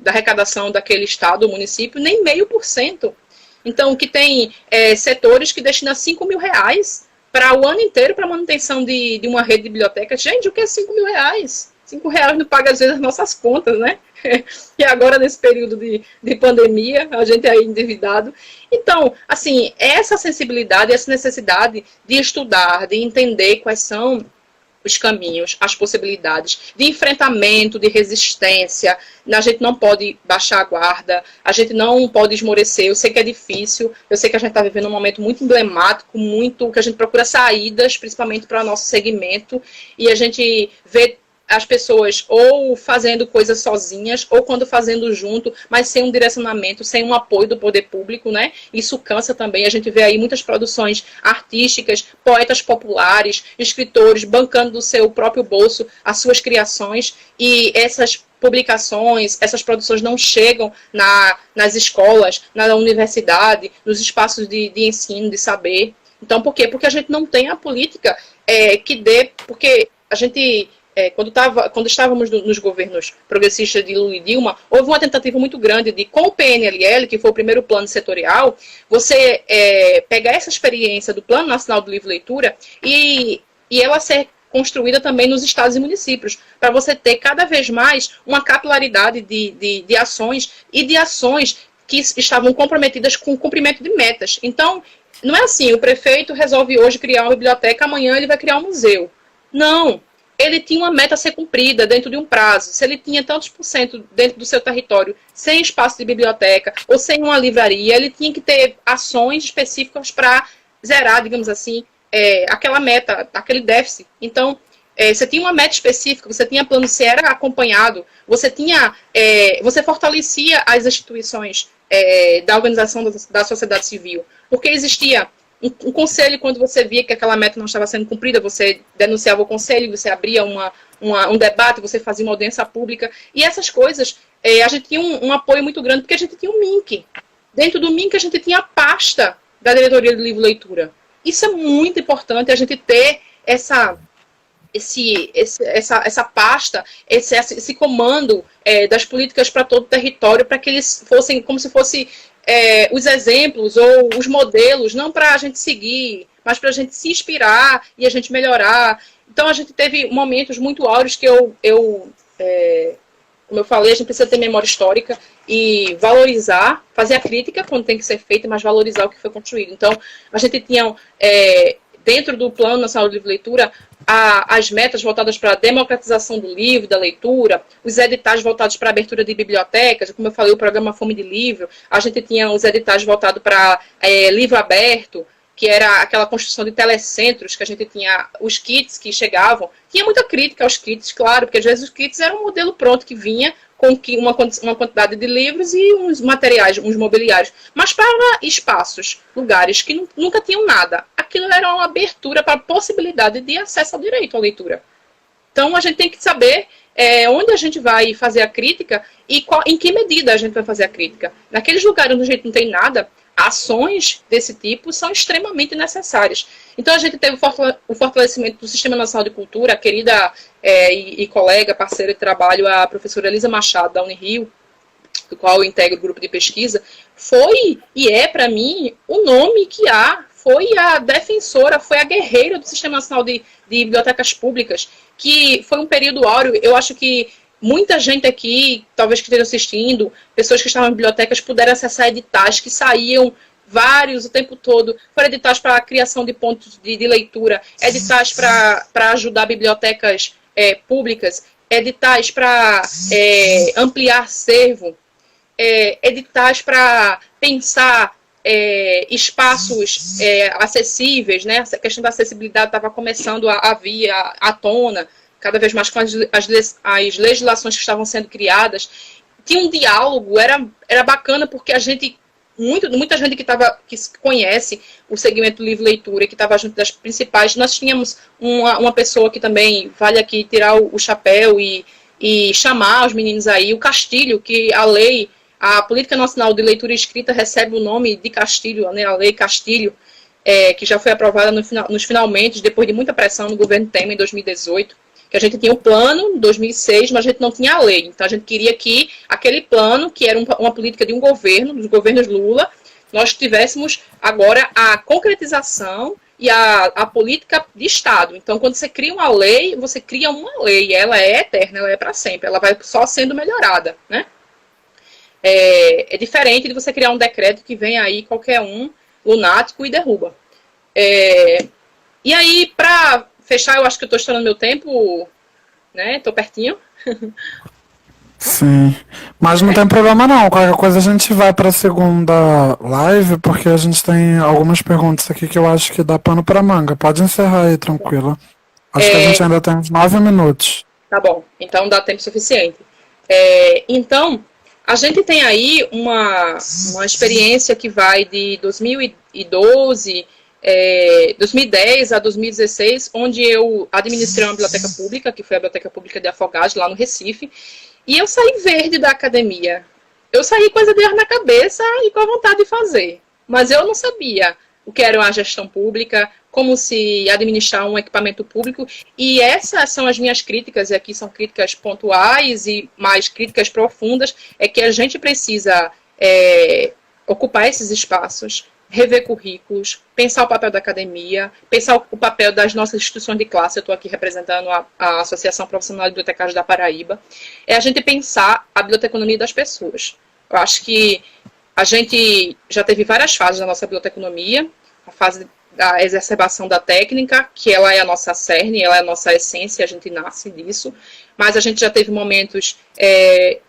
da arrecadação daquele estado ou município, nem 0,5%. Então, que tem setores que destinam R$5.000 para o ano inteiro para a manutenção de uma rede de bibliotecas. Gente, o que é R$5.000? R$5 não paga, às vezes, as nossas contas, né? E agora, nesse período de pandemia, a gente é endividado. Então, assim, essa sensibilidade, essa necessidade de estudar, de entender quais são os caminhos, as possibilidades de enfrentamento, de resistência. A gente não pode baixar a guarda, a gente não pode esmorecer. Eu sei que é difícil, eu sei que a gente está vivendo um momento muito emblemático, muito que a gente procura saídas, principalmente para o nosso segmento, e a gente vê as pessoas ou fazendo coisas sozinhas, ou quando fazendo junto, mas sem um direcionamento, sem um apoio do poder público, né? Isso cansa também. A gente vê aí muitas produções artísticas, poetas populares, escritores bancando do seu próprio bolso as suas criações, e essas publicações, essas produções não chegam nas escolas, na universidade, nos espaços de ensino, de saber. Então, por quê? Porque a gente não tem a política que dê... Porque a gente... Quando estávamos nos governos progressistas de Lula e Dilma, houve uma tentativa muito grande de, com o PNLL, que foi o primeiro plano setorial, você pegar essa experiência do Plano Nacional do Livro e Leitura e ela ser construída também nos estados e municípios, para você ter cada vez mais uma capilaridade de ações e de ações que estavam comprometidas com o cumprimento de metas. Então, não é assim, o prefeito resolve hoje criar uma biblioteca, amanhã ele vai criar um museu. Não. Ele tinha uma meta a ser cumprida dentro de um prazo. Se ele tinha tantos por cento dentro do seu território sem espaço de biblioteca ou sem uma livraria, ele tinha que ter ações específicas para zerar, digamos assim, aquela meta, aquele déficit. Então, você tinha uma meta específica, você tinha plano, você era acompanhado, você fortalecia as instituições da organização da sociedade civil, porque existia um conselho. Quando você via que aquela meta não estava sendo cumprida, você denunciava o conselho, você abria um debate, você fazia uma audiência pública, e essas coisas, a gente tinha um apoio muito grande, porque a gente tinha um MINC. Dentro do MINC a gente tinha a pasta da Diretoria do Livro e Leitura. Isso é muito importante, a gente ter essa pasta, esse comando das políticas para todo o território, para que eles fossem como se fossem os exemplos ou os modelos, não para a gente seguir, mas para a gente se inspirar e a gente melhorar. Então, a gente teve momentos muito áureos que como eu falei, a gente precisa ter memória histórica e valorizar, fazer a crítica quando tem que ser feita, mas valorizar o que foi construído. Então, a gente tinha, dentro do Plano Nacional de Livro e Leitura, as metas voltadas para a democratização do livro, da leitura, os editais voltados para a abertura de bibliotecas, como eu falei, o programa Fome de Livro, a gente tinha os editais voltados para livro aberto, que era aquela construção de telecentros, que a gente tinha os kits que chegavam. Tinha muita crítica aos kits, claro, porque às vezes os kits eram um modelo pronto que vinha com uma quantidade de livros e uns materiais, uns mobiliários. Mas para espaços, lugares que nunca tinham nada, aquilo era uma abertura para a possibilidade de acesso ao direito à leitura. Então a gente tem que saber onde a gente vai fazer a crítica e em que medida a gente vai fazer a crítica. Naqueles lugares onde a gente não tem nada, ações desse tipo são extremamente necessárias. Então a gente teve o fortalecimento do Sistema Nacional de Cultura, a querida e colega, parceira de trabalho, a professora Elisa Machado, da Unirio, do qual eu integro o grupo de pesquisa, foi e é, para mim, o nome que foi a defensora, foi a guerreira do Sistema Nacional de Bibliotecas Públicas, que foi um período áureo. Eu acho que muita gente aqui, talvez que esteja assistindo, pessoas que estavam em bibliotecas, puderam acessar editais que saíam vários o tempo todo. Foram editais para a criação de pontos de leitura, editais para ajudar bibliotecas públicas, editais para ampliar acervo, editais para pensar espaços acessíveis, né? Essa questão da acessibilidade estava começando a vir à tona, cada vez mais com as legislações que estavam sendo criadas. Tinha um diálogo, era bacana, porque a gente, muita gente que conhece o segmento livro-leitura, que estava junto das principais, nós tínhamos uma pessoa que também vale aqui tirar o chapéu e chamar os meninos aí, o Castilho, que a Política Nacional de Leitura e Escrita recebe o nome de Castilho, né, a Lei Castilho, que já foi aprovada nos finalmente, depois de muita pressão no governo Temer em 2018, que a gente tinha o plano em 2006, mas a gente não tinha a lei. Então a gente queria que aquele plano, que era uma política de um governo, dos governos Lula, nós tivéssemos agora a concretização e a política de Estado. Então, quando você cria uma lei, você cria uma lei, ela é eterna, ela é para sempre, ela vai só sendo melhorada, né? É diferente de você criar um decreto que vem aí qualquer um lunático e derruba. E aí, para fechar, eu acho que eu estou estourando meu tempo, né? Estou pertinho. Sim, mas não tem problema não. Qualquer coisa a gente vai para a segunda live, porque a gente tem algumas perguntas aqui que eu acho que dá pano para manga. Pode encerrar aí, tranquila. Acho que a gente ainda tem uns 9 minutos. Tá bom, então dá tempo suficiente. Então, a gente tem aí uma experiência que vai de 2012, 2010 a 2016, onde eu administrei uma biblioteca pública, que foi a Biblioteca Pública de Afogados, lá no Recife, e eu saí verde da academia. Eu saí com as ideias na cabeça e com a vontade de fazer, mas eu não sabia o que era uma gestão pública, como se administrar um equipamento público, e essas são as minhas críticas, e aqui são críticas pontuais e mais críticas profundas, é que a gente precisa ocupar esses espaços, rever currículos, pensar o papel da academia, pensar o papel das nossas instituições de classe. Eu estou aqui representando a Associação Profissional de Bibliotecários da Paraíba. É a gente pensar a biblioteconomia das pessoas. Eu acho que a gente já teve várias fases da nossa biblioteconomia, a fase da exacerbação da técnica, que ela é a nossa cerne, ela é a nossa essência, a gente nasce disso, mas a gente já teve momentos,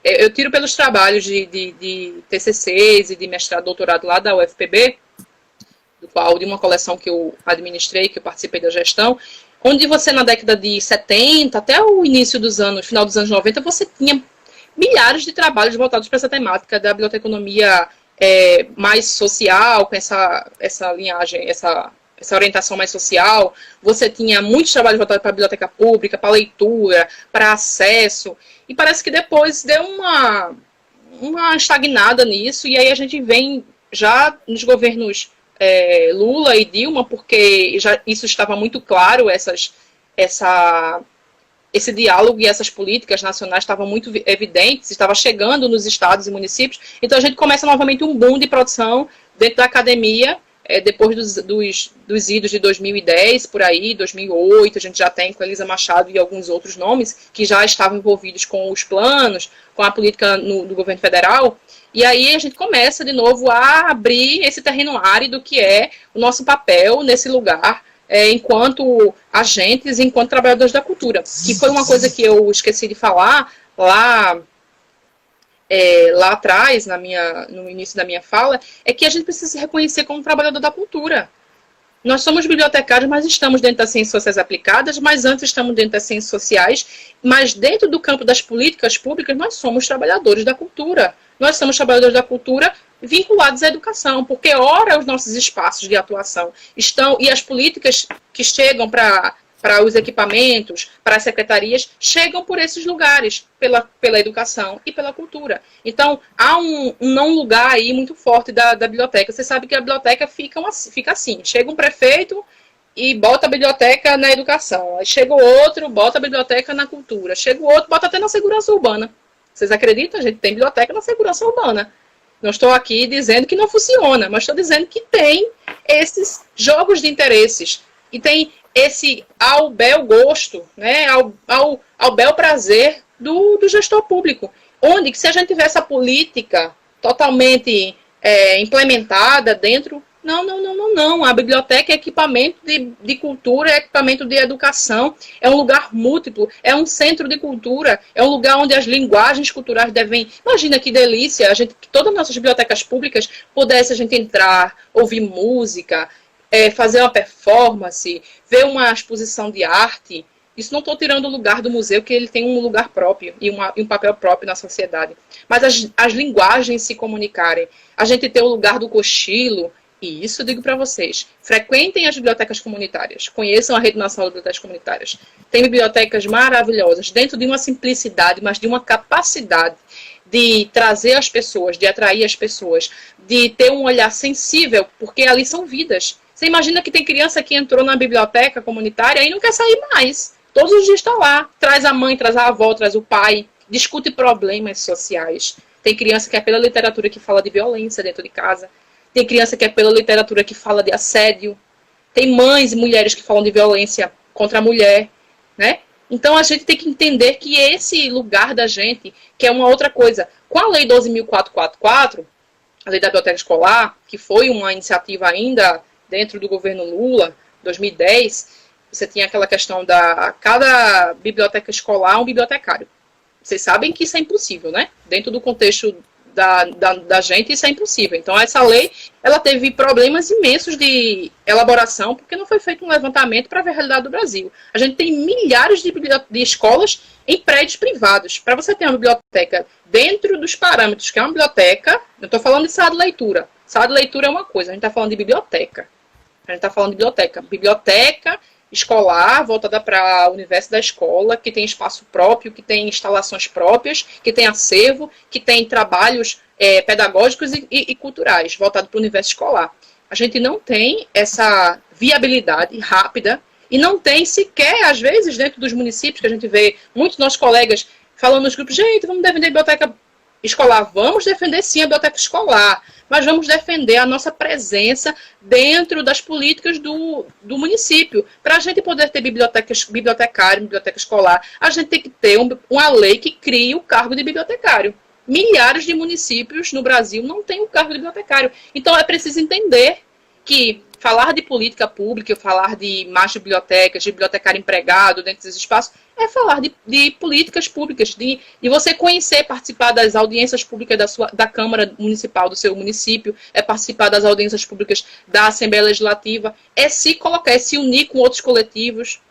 eu tiro pelos trabalhos de TCCs e de mestrado, doutorado lá da UFPB, de uma coleção que eu administrei, que eu participei da gestão, onde você na década de 70 até o início dos anos, final dos anos 90, você tinha milhares de trabalhos voltados para essa temática da biblioteconomia mais social, com essa linhagem, essa orientação mais social. Você tinha muitos trabalhos voltados para a biblioteca pública, para leitura, para acesso, e parece que depois deu uma estagnada nisso, e aí a gente vem já nos governos Lula e Dilma, porque isso estava muito claro, esse diálogo e essas políticas nacionais estavam muito evidentes, estava chegando nos estados e municípios. Então a gente começa novamente um boom de produção dentro da academia, depois dos idos de 2010, por aí, 2008, a gente já tem com a Elisa Machado e alguns outros nomes que já estavam envolvidos com os planos, com a política do governo federal. E aí a gente começa de novo a abrir esse terreno árido que é o nosso papel nesse lugar enquanto agentes, enquanto trabalhadores da cultura. Que foi uma coisa que eu esqueci de falar lá atrás, no início da minha fala, é que a gente precisa se reconhecer como trabalhador da cultura. Nós somos bibliotecários, mas estamos dentro das ciências sociais aplicadas, mas antes estamos dentro das ciências sociais, mas dentro do campo das políticas públicas, nós somos trabalhadores da cultura. Nós somos trabalhadores da cultura vinculados à educação, porque ora os nossos espaços de atuação estão, e as políticas que chegam para os equipamentos, para as secretarias, chegam por esses lugares, pela educação e pela cultura. Então, há um não lugar aí muito forte da biblioteca. Você sabe que a biblioteca fica assim, chega um prefeito e bota a biblioteca na educação, aí chega o outro, bota a biblioteca na cultura, chega o outro, bota até na segurança urbana. Vocês acreditam? A gente tem biblioteca na segurança urbana. Não estou aqui dizendo que não funciona, mas estou dizendo que tem esses jogos de interesses e tem esse ao bel gosto, né, ao bel prazer do gestor público, onde que se a gente tiver essa política totalmente implementada dentro, não, a biblioteca é equipamento de cultura, é equipamento de educação, é um lugar múltiplo, é um centro de cultura, é um lugar onde as linguagens culturais devem... Imagina que delícia, que todas as nossas bibliotecas públicas pudesse a gente entrar, ouvir música, fazer uma performance, ver uma exposição de arte. Isso não estou tirando o lugar do museu, que ele tem um lugar próprio e um papel próprio na sociedade. Mas as linguagens se comunicarem, a gente ter o lugar do cochilo, e isso eu digo para vocês, frequentem as bibliotecas comunitárias, conheçam a Rede Nacional de Bibliotecas Comunitárias. Tem bibliotecas maravilhosas, dentro de uma simplicidade, mas de uma capacidade de trazer as pessoas, de atrair as pessoas, de ter um olhar sensível, porque ali são vidas. Você imagina que tem criança que entrou na biblioteca comunitária e não quer sair mais. Todos os dias está lá. Traz a mãe, traz a avó, traz o pai. Discute problemas sociais. Tem criança que é pela literatura que fala de violência dentro de casa. Tem criança que é pela literatura que fala de assédio. Tem mães e mulheres que falam de violência contra a mulher, né? Então a gente tem que entender que esse lugar da gente, que é uma outra coisa. Com a Lei 12.444, a Lei da Biblioteca Escolar, que foi uma iniciativa ainda dentro do governo Lula, 2010, você tinha aquela questão cada biblioteca escolar um bibliotecário. Vocês sabem que isso é impossível, né? Dentro do contexto da gente, isso é impossível. Então, essa lei, ela teve problemas imensos de elaboração, porque não foi feito um levantamento para ver a realidade do Brasil. A gente tem milhares de escolas em prédios privados. Para você ter uma biblioteca dentro dos parâmetros, que é uma biblioteca, eu estou falando de sala de leitura. Sala de leitura é uma coisa, a gente está falando de biblioteca. A gente está falando de biblioteca. Biblioteca escolar, voltada para o universo da escola, que tem espaço próprio, que tem instalações próprias, que tem acervo, que tem trabalhos pedagógicos e culturais, voltado para o universo escolar. A gente não tem essa viabilidade rápida e não tem sequer, às vezes, dentro dos municípios, que a gente vê muitos nossos colegas falando nos grupos, gente, vamos defender a biblioteca escolar. Vamos defender, sim, a biblioteca escolar, mas vamos defender a nossa presença dentro das políticas do município. Para a gente poder ter bibliotecário, biblioteca escolar, a gente tem que ter uma lei que crie o cargo de bibliotecário. Milhares de municípios no Brasil não têm o cargo de bibliotecário. Então, é preciso entender que falar de política pública, falar de mais bibliotecas, de bibliotecário empregado dentro desses espaços, é falar de políticas públicas, de você conhecer, participar das audiências públicas da Câmara Municipal do seu município, é participar das audiências públicas da Assembleia Legislativa, é se colocar, é se unir com outros coletivos.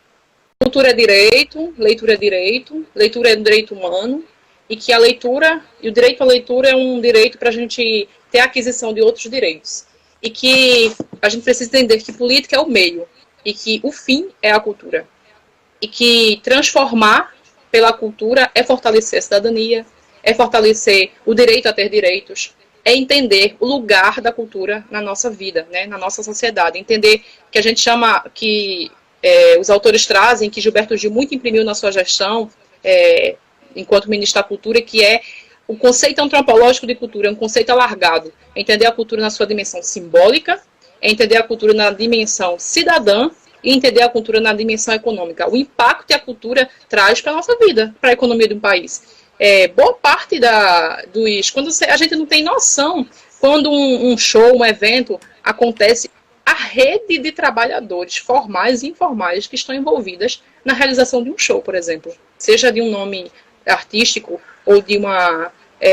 Cultura é direito, leitura é direito, leitura é um direito humano, e que a leitura, e o direito à leitura é um direito para a gente ter a aquisição de outros direitos. E que a gente precisa entender que política é o meio, e que o fim é a cultura. E que transformar pela cultura é fortalecer a cidadania, é fortalecer o direito a ter direitos, é entender o lugar da cultura na nossa vida, né, na nossa sociedade. Entender que a gente chama, que os autores trazem, que Gilberto Gil muito imprimiu na sua gestão, enquanto ministro da Cultura, que é o conceito antropológico de cultura, é um conceito alargado. É entender a cultura na sua dimensão simbólica, é entender a cultura na dimensão cidadã e entender a cultura na dimensão econômica. O impacto que a cultura traz para a nossa vida, para a economia de um país. Boa parte quando a gente não tem noção, quando um show, um evento acontece, a rede de trabalhadores formais e informais que estão envolvidas na realização de um show, por exemplo, seja de um nome artístico ou de uma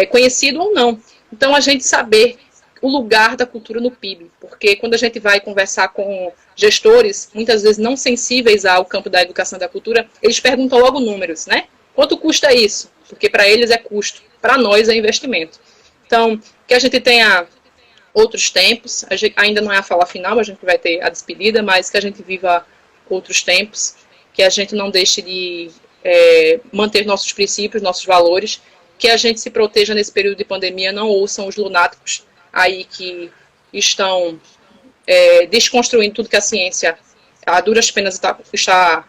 conhecido ou não. Então, a gente saber o lugar da cultura no PIB, porque quando a gente vai conversar com gestores, muitas vezes não sensíveis ao campo da educação e da cultura, eles perguntam logo números, né? Quanto custa isso? Porque para eles é custo, para nós é investimento. Então, que a gente tenha outros tempos, ainda não é a fala final, a gente vai ter a despedida, mas que a gente viva outros tempos, que a gente não deixe de manter nossos princípios, nossos valores, que a gente se proteja nesse período de pandemia, não ouçam os lunáticos aí que estão desconstruindo tudo que a ciência, a duras penas, está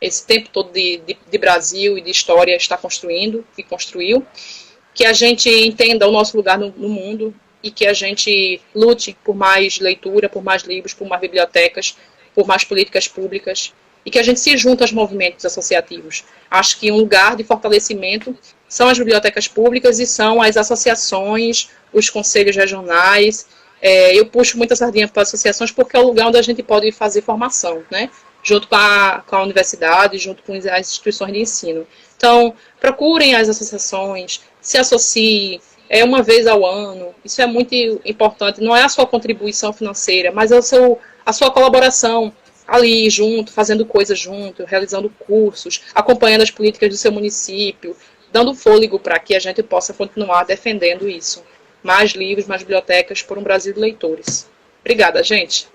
esse tempo todo de Brasil e de história está construindo e construiu, que a gente entenda o nosso lugar no mundo e que a gente lute por mais leitura, por mais livros, por mais bibliotecas, por mais políticas públicas, e que a gente se junte aos movimentos associativos. Acho que um lugar de fortalecimento são as bibliotecas públicas e são as associações, os conselhos regionais. Eu puxo muita sardinha para as associações porque é o lugar onde a gente pode fazer formação, né? Junto com a universidade, junto com as instituições de ensino. Então, procurem as associações, se associem, uma vez ao ano. Isso é muito importante. Não é a sua contribuição financeira, mas é a sua colaboração ali junto, fazendo coisas junto, realizando cursos, acompanhando as políticas do seu município, dando fôlego para que a gente possa continuar defendendo isso. Mais livros, mais bibliotecas por um Brasil de leitores. Obrigada, gente.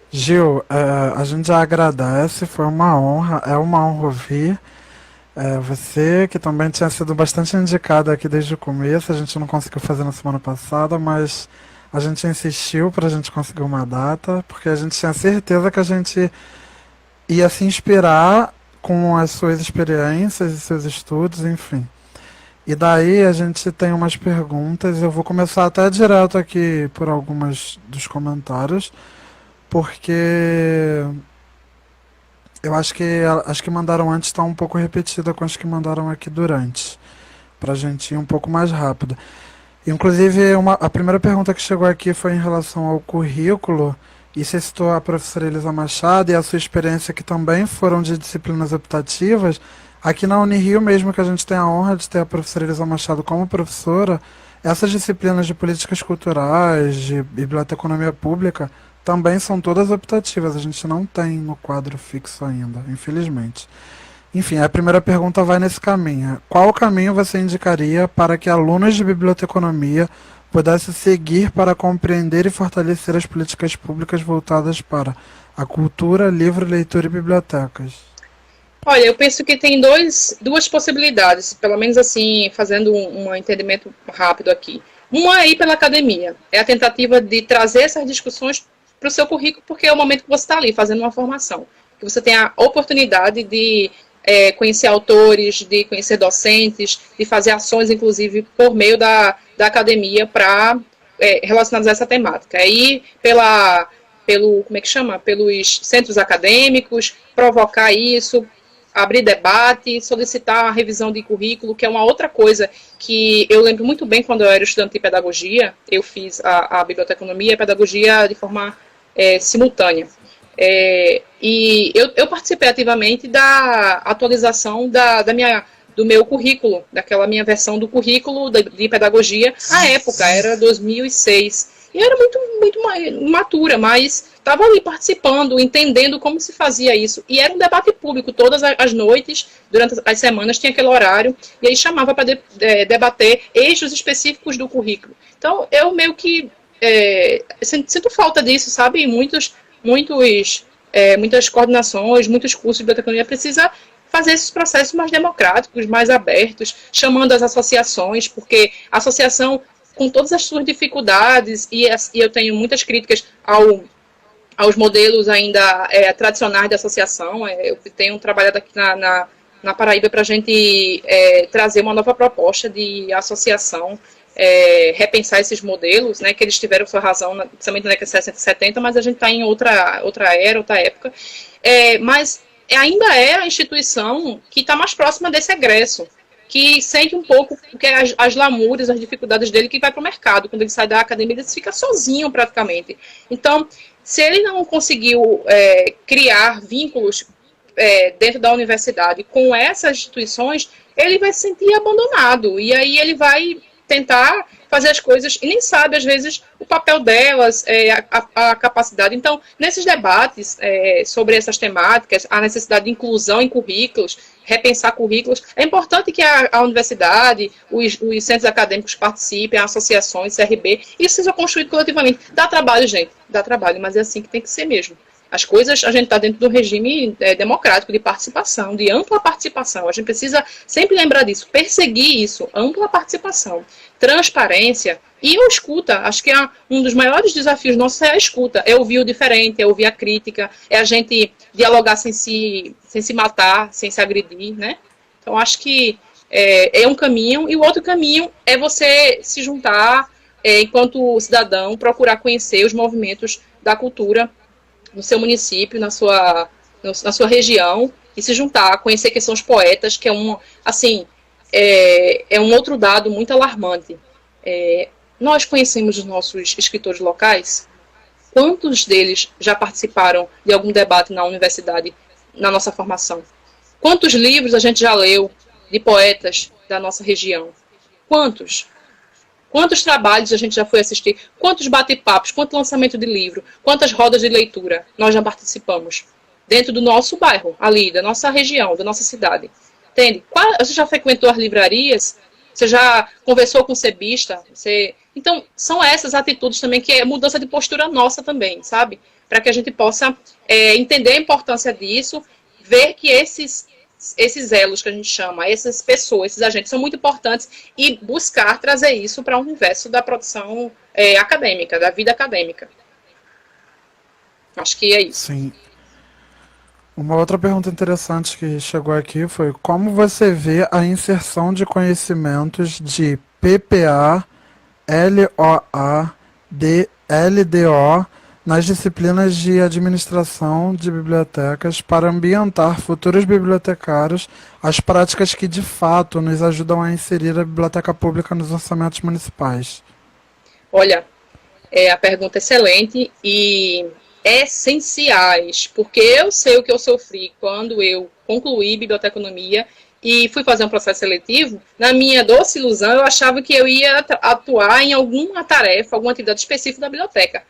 Gil, a gente já agradece, foi uma honra, é uma honra ouvir. Você, que também tinha sido bastante indicada aqui desde o começo, a gente não conseguiu fazer na semana passada, mas a gente insistiu para a gente conseguir uma data, porque a gente tinha certeza que a gente ia se inspirar com as suas experiências e seus estudos, enfim. E daí a gente tem umas perguntas, eu vou começar até direto aqui por algumas dos comentários, porque eu acho que as que mandaram antes estão um pouco repetida com as que mandaram aqui durante, para a gente ir um pouco mais rápido. Inclusive, a primeira pergunta que chegou aqui foi em relação ao currículo, e você citou a professora Elisa Machado e a sua experiência que também foram de disciplinas optativas. Aqui na Unirio mesmo, que a gente tem a honra de ter a professora Elisa Machado como professora, essas disciplinas de políticas culturais, de biblioteconomia pública, também são todas optativas, a gente não tem no quadro fixo ainda, infelizmente. Enfim, a primeira pergunta vai nesse caminho. Qual caminho você indicaria para que alunos de biblioteconomia pudessem seguir para compreender e fortalecer as políticas públicas voltadas para a cultura, livro, leitura e bibliotecas? Olha, eu penso que tem duas possibilidades, pelo menos assim, fazendo um entendimento rápido aqui. Uma é ir pela academia, é a tentativa de trazer essas discussões para o seu currículo, porque é o momento que você está ali fazendo uma formação, que você tem a oportunidade de conhecer autores, de conhecer docentes, de fazer ações, inclusive, por meio da academia para relacionadas a essa temática. Aí, pelos centros acadêmicos, provocar isso, abrir debate, solicitar a revisão de currículo, que é uma outra coisa que eu lembro muito bem quando eu era estudante de pedagogia. Eu fiz a biblioteconomia e a pedagogia de forma simultânea. E eu participei ativamente da atualização do meu currículo, daquela minha versão do currículo de pedagogia. À época, era 2006. E era muito imatura, mas estava ali participando, entendendo como se fazia isso. E era um debate público, todas as noites, durante as semanas, tinha aquele horário, e aí chamava para debater eixos específicos do currículo. Então, eu meio que sinto falta disso, sabe? Muitas coordenações, muitos cursos de biblioteconomia precisa fazer esses processos mais democráticos, mais abertos, chamando as associações, porque a associação, com todas as suas dificuldades, e eu tenho muitas críticas aos modelos ainda tradicionais de associação. Eu tenho trabalhado aqui na Paraíba para a gente trazer uma nova proposta de associação, repensar esses modelos, né, que eles tiveram sua razão, principalmente na década de 60 e 70, mas a gente está em outra era, outra época. Mas ainda é a instituição que está mais próxima desse egresso. que sente um pouco o que é as lamúrias, as dificuldades dele, que vai para o mercado. Quando ele sai da academia, ele fica sozinho praticamente. Então, se ele não conseguiu criar vínculos dentro da universidade com essas instituições, ele vai se sentir abandonado. E aí ele vai tentar fazer as coisas e nem sabe, às vezes, o papel delas, a capacidade. Então, nesses debates sobre essas temáticas, a necessidade de inclusão em currículos, repensar currículos, é importante que a universidade, os centros acadêmicos participem, as associações, CRB, isso seja construído coletivamente. Dá trabalho, gente, dá trabalho, mas é assim que tem que ser mesmo. As coisas, a gente está dentro do regime democrático, de participação, de ampla participação. A gente precisa sempre lembrar disso, perseguir isso, ampla participação, transparência e a escuta. Acho que um dos maiores desafios nossos é a escuta, é ouvir o diferente, é ouvir a crítica, é a gente dialogar sem se matar, sem se agredir, né? Então, acho que é um caminho, e o outro caminho é você se juntar, enquanto cidadão, procurar conhecer os movimentos da cultura no seu município, na sua região, e se juntar, conhecer quem são os poetas, que é um outro dado muito alarmante. Nós conhecemos os nossos escritores locais? Quantos deles já participaram de algum debate na universidade, na nossa formação? Quantos livros a gente já leu de poetas da nossa região? Quantos? Quantos trabalhos a gente já foi assistir? Quantos bate-papos? Quanto lançamento de livro? Quantas rodas de leitura nós já participamos? Dentro do nosso bairro, ali, da nossa região, da nossa cidade. Entende? Você já frequentou as livrarias? Você já conversou com o sebista? Então, são essas atitudes também, que é mudança de postura nossa também, sabe? Para que a gente possa entender a importância disso, ver que esses elos que a gente chama, essas pessoas, esses agentes são muito importantes, e buscar trazer isso para o universo da produção acadêmica, da vida acadêmica. Acho que é isso. Sim. Uma outra pergunta interessante que chegou aqui foi: como você vê a inserção de conhecimentos de PPA, LOA, LDO nas disciplinas de administração de bibliotecas para ambientar futuros bibliotecários as práticas que de fato nos ajudam a inserir a biblioteca pública nos orçamentos municipais? Olha, a pergunta é excelente e essenciais, porque eu sei o que eu sofri quando eu concluí biblioteconomia e fui fazer um processo seletivo. Na minha doce ilusão, eu achava que eu ia atuar em alguma tarefa, alguma atividade específica da biblioteca.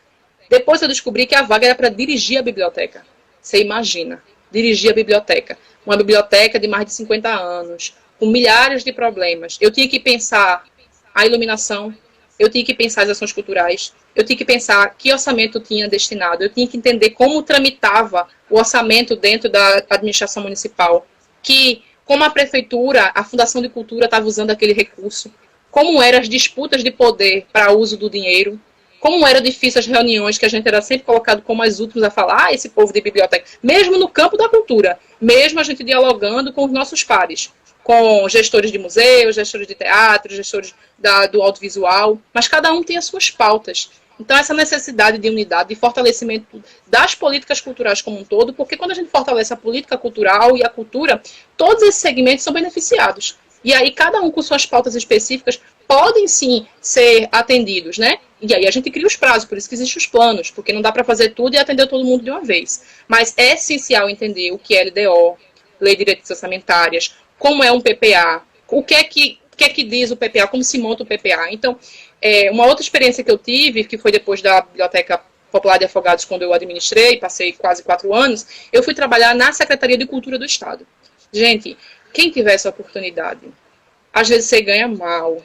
Depois eu descobri que a vaga era para dirigir a biblioteca. Você imagina, dirigir a biblioteca. Uma biblioteca de mais de 50 anos, com milhares de problemas. Eu tinha que pensar a iluminação, eu tinha que pensar as ações culturais, eu tinha que pensar que orçamento tinha destinado, eu tinha que entender como tramitava o orçamento dentro da administração municipal, como a prefeitura, a Fundação de Cultura estava usando aquele recurso, como eram as disputas de poder para uso do dinheiro, como era difícil as reuniões, que a gente era sempre colocado como as últimas a falar, esse povo de biblioteca, mesmo no campo da cultura, mesmo a gente dialogando com os nossos pares, com gestores de museus, gestores de teatro, gestores do audiovisual, mas cada um tem as suas pautas. Então, essa necessidade de unidade, de fortalecimento das políticas culturais como um todo, porque quando a gente fortalece a política cultural e a cultura, todos esses segmentos são beneficiados. E aí, cada um com suas pautas específicas podem, sim, ser atendidos, né? E aí a gente cria os prazos, por isso que existem os planos, porque não dá para fazer tudo e atender todo mundo de uma vez. Mas é essencial entender o que é LDO, Lei de Diretrizes Orçamentárias, como é um PPA, o que é que diz o PPA, como se monta o PPA. Então, uma outra experiência que eu tive, que foi depois da Biblioteca Popular de Afogados, quando eu administrei, passei quase 4 anos, eu fui trabalhar na Secretaria de Cultura do Estado. Gente, quem tiver essa oportunidade, às vezes você ganha mal,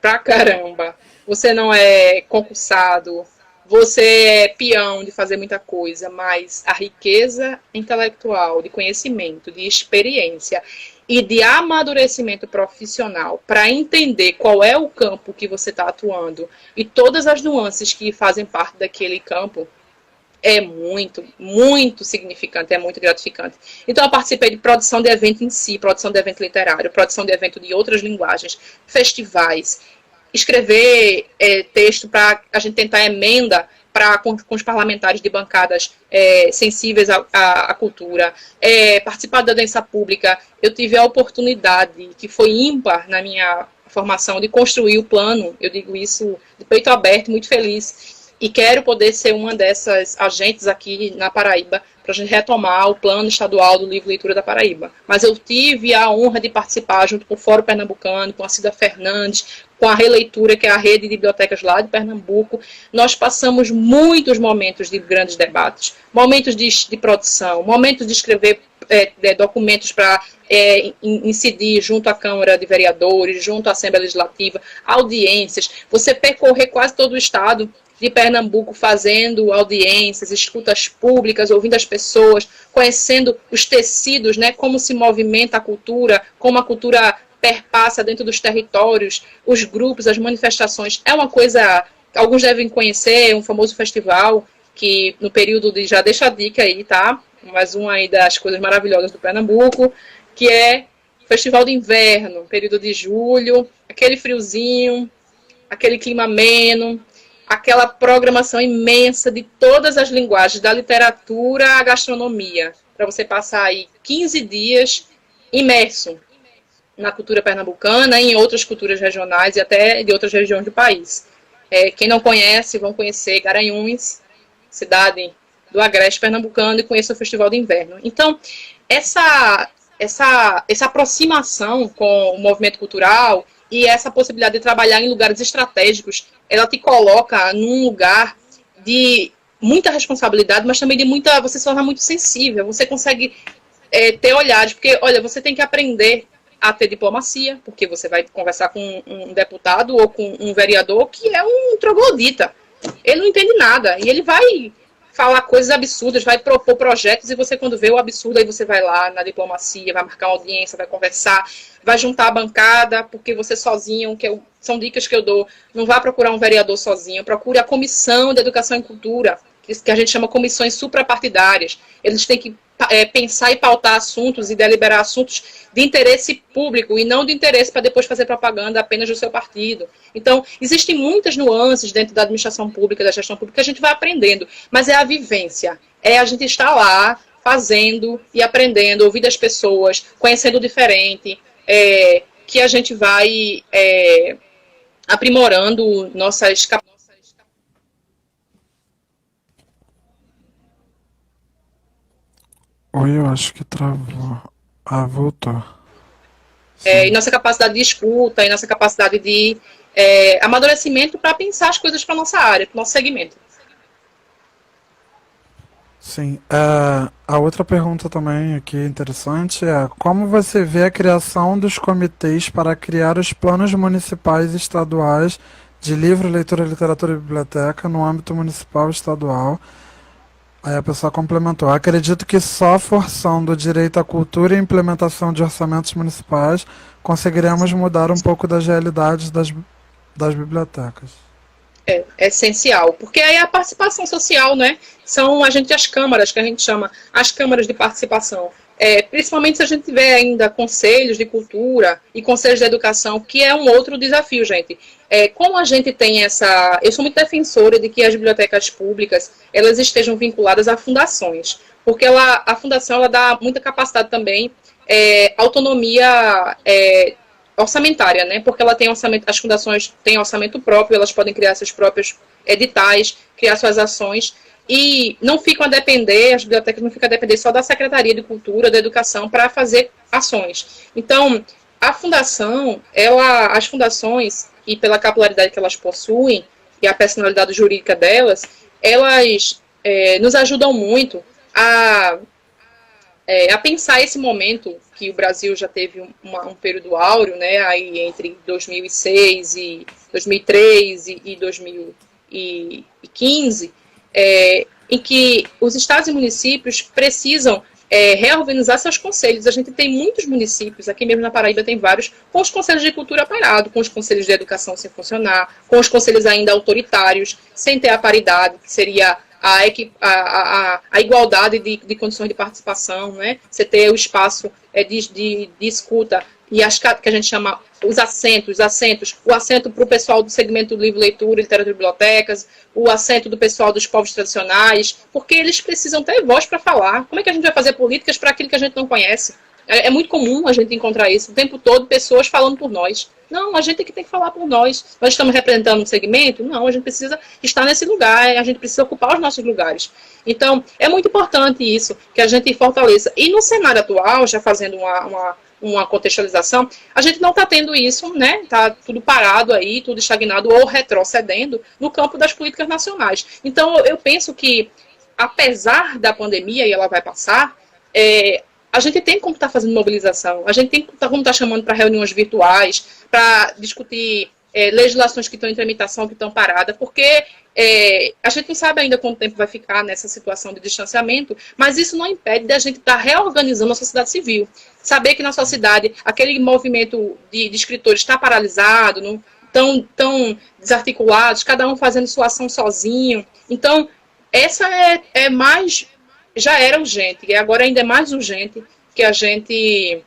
pra caramba, você não é concursado, você é peão de fazer muita coisa, mas a riqueza intelectual, de conhecimento, de experiência e de amadurecimento profissional para entender qual é o campo que você está atuando e todas as nuances que fazem parte daquele campo, é muito, muito significante, é muito gratificante. Então, eu participei de produção de evento em si, produção de evento literário, produção de evento de outras linguagens, festivais, escrever texto para a gente tentar emenda com os parlamentares de bancadas sensíveis à cultura, participar da audiência pública. Eu tive a oportunidade, que foi ímpar na minha formação, de construir o plano, eu digo isso de peito aberto, muito feliz, e quero poder ser uma dessas agentes aqui na Paraíba, para a gente retomar o plano estadual do livro Leitura da Paraíba. Mas eu tive a honra de participar, junto com o Fórum Pernambucano, com a Cida Fernandes, com a Releitura, que é a rede de bibliotecas lá de Pernambuco. Nós passamos muitos momentos de grandes debates, momentos de produção, momentos de escrever documentos para incidir junto à Câmara de Vereadores, junto à Assembleia Legislativa, audiências, você percorrer quase todo o estado de Pernambuco fazendo audiências, escutas públicas, ouvindo as pessoas, conhecendo os tecidos, né, como se movimenta a cultura, como a cultura perpassa dentro dos territórios, os grupos, as manifestações. É uma coisa, alguns devem conhecer, um famoso festival, que no período de, já deixa a dica aí, tá? Mais uma aí das coisas maravilhosas do Pernambuco, que é o Festival de Inverno, período de julho, aquele friozinho, aquele clima ameno, aquela programação imensa de todas as linguagens, da literatura à gastronomia, para você passar aí 15 dias imerso na cultura pernambucana e em outras culturas regionais e até de outras regiões do país. Quem não conhece, vão conhecer Garanhuns, cidade do Agreste pernambucano, e conheça o Festival de Inverno. Então, essa aproximação com o movimento cultural e essa possibilidade de trabalhar em lugares estratégicos, ela te coloca num lugar de muita responsabilidade, mas também de muita... Você se torna muito sensível, você consegue ter olhares, porque, olha, você tem que aprender a ter diplomacia, porque você vai conversar com um deputado ou com um vereador que é um troglodita. Ele não entende nada, e ele vai falar coisas absurdas, vai propor projetos, e você, quando vê o absurdo, aí você vai lá na diplomacia, vai marcar uma audiência, vai conversar, vai juntar a bancada, porque você sozinho, são dicas que eu dou, não vá procurar um vereador sozinho, procure a Comissão de Educação e Cultura, que a gente chama comissões suprapartidárias. Eles têm que pensar e pautar assuntos e deliberar assuntos de interesse público e não de interesse para depois fazer propaganda apenas do seu partido. Então, existem muitas nuances dentro da administração pública, da gestão pública, que a gente vai aprendendo, mas é a vivência, é a gente estar lá fazendo e aprendendo, ouvindo as pessoas, conhecendo o diferente, que a gente vai aprimorando nossas capacidades. Oi, eu acho que travou. Ah, voltou. E Sim. nossa capacidade de escuta, e nossa capacidade de amadurecimento para pensar as coisas para nossa área, para o nosso segmento. Sim. A outra pergunta também aqui interessante é como você vê a criação dos comitês para criar os planos municipais e estaduais de livro, leitura, literatura e biblioteca no âmbito municipal e estadual? Aí a pessoa complementou. Acredito que só forçando o direito à cultura e implementação de orçamentos municipais conseguiremos mudar um pouco das realidades das bibliotecas. É essencial, porque aí a participação social, né? São as câmaras, que a gente chama, as câmaras de participação. Principalmente se a gente tiver ainda conselhos de cultura e conselhos de educação, que é um outro desafio, gente. Como a gente tem essa... Eu sou muito defensora de que as bibliotecas públicas, elas estejam vinculadas a fundações, porque a fundação, ela dá muita capacidade também, autonomia orçamentária, né? Porque ela tem orçamento, as fundações têm orçamento próprio, elas podem criar seus próprios editais, criar suas ações, e não ficam a depender, as bibliotecas não ficam a depender só da Secretaria de Cultura, da Educação, para fazer ações. Então, a fundação, as fundações, e pela capilaridade que elas possuem, e a personalidade jurídica delas, elas nos ajudam muito a pensar esse momento que o Brasil já teve um período áureo, né, aí entre 2006 e 2003 e 2015, em que os estados e municípios precisam reorganizar seus conselhos. A gente tem muitos municípios, aqui mesmo na Paraíba tem vários, com os conselhos de cultura parados, com os conselhos de educação sem funcionar, com os conselhos ainda autoritários, sem ter a paridade, que seria a igualdade de condições de participação, né? Você ter o espaço de escuta e as que a gente chama os assentos, o assento para o pessoal do segmento do livro, leitura, literatura e bibliotecas, o assento do pessoal dos povos tradicionais, porque eles precisam ter voz para falar. Como é que a gente vai fazer políticas para aquilo que a gente não conhece? É muito comum a gente encontrar isso o tempo todo, pessoas falando por nós. Não, a gente é que tem que falar por nós. Nós estamos representando um segmento? Não, a gente precisa estar nesse lugar, a gente precisa ocupar os nossos lugares. Então, é muito importante isso, que a gente fortaleça. E no cenário atual, já fazendo uma contextualização, a gente não está tendo isso, né? Está tudo parado aí, tudo estagnado ou retrocedendo no campo das políticas nacionais. Então, eu penso que, apesar da pandemia, e ela vai passar, a gente tem como estar fazendo mobilização, a gente tem como estar chamando para reuniões virtuais, para discutir legislações que estão em tramitação, que estão paradas, porque a gente não sabe ainda quanto tempo vai ficar nessa situação de distanciamento, mas isso não impede da gente estar reorganizando a sociedade civil. Saber que na sociedade aquele movimento de escritores está paralisado, não, tão desarticulados, cada um fazendo sua ação sozinho. Então, essa já era urgente, e agora ainda é mais urgente que a gente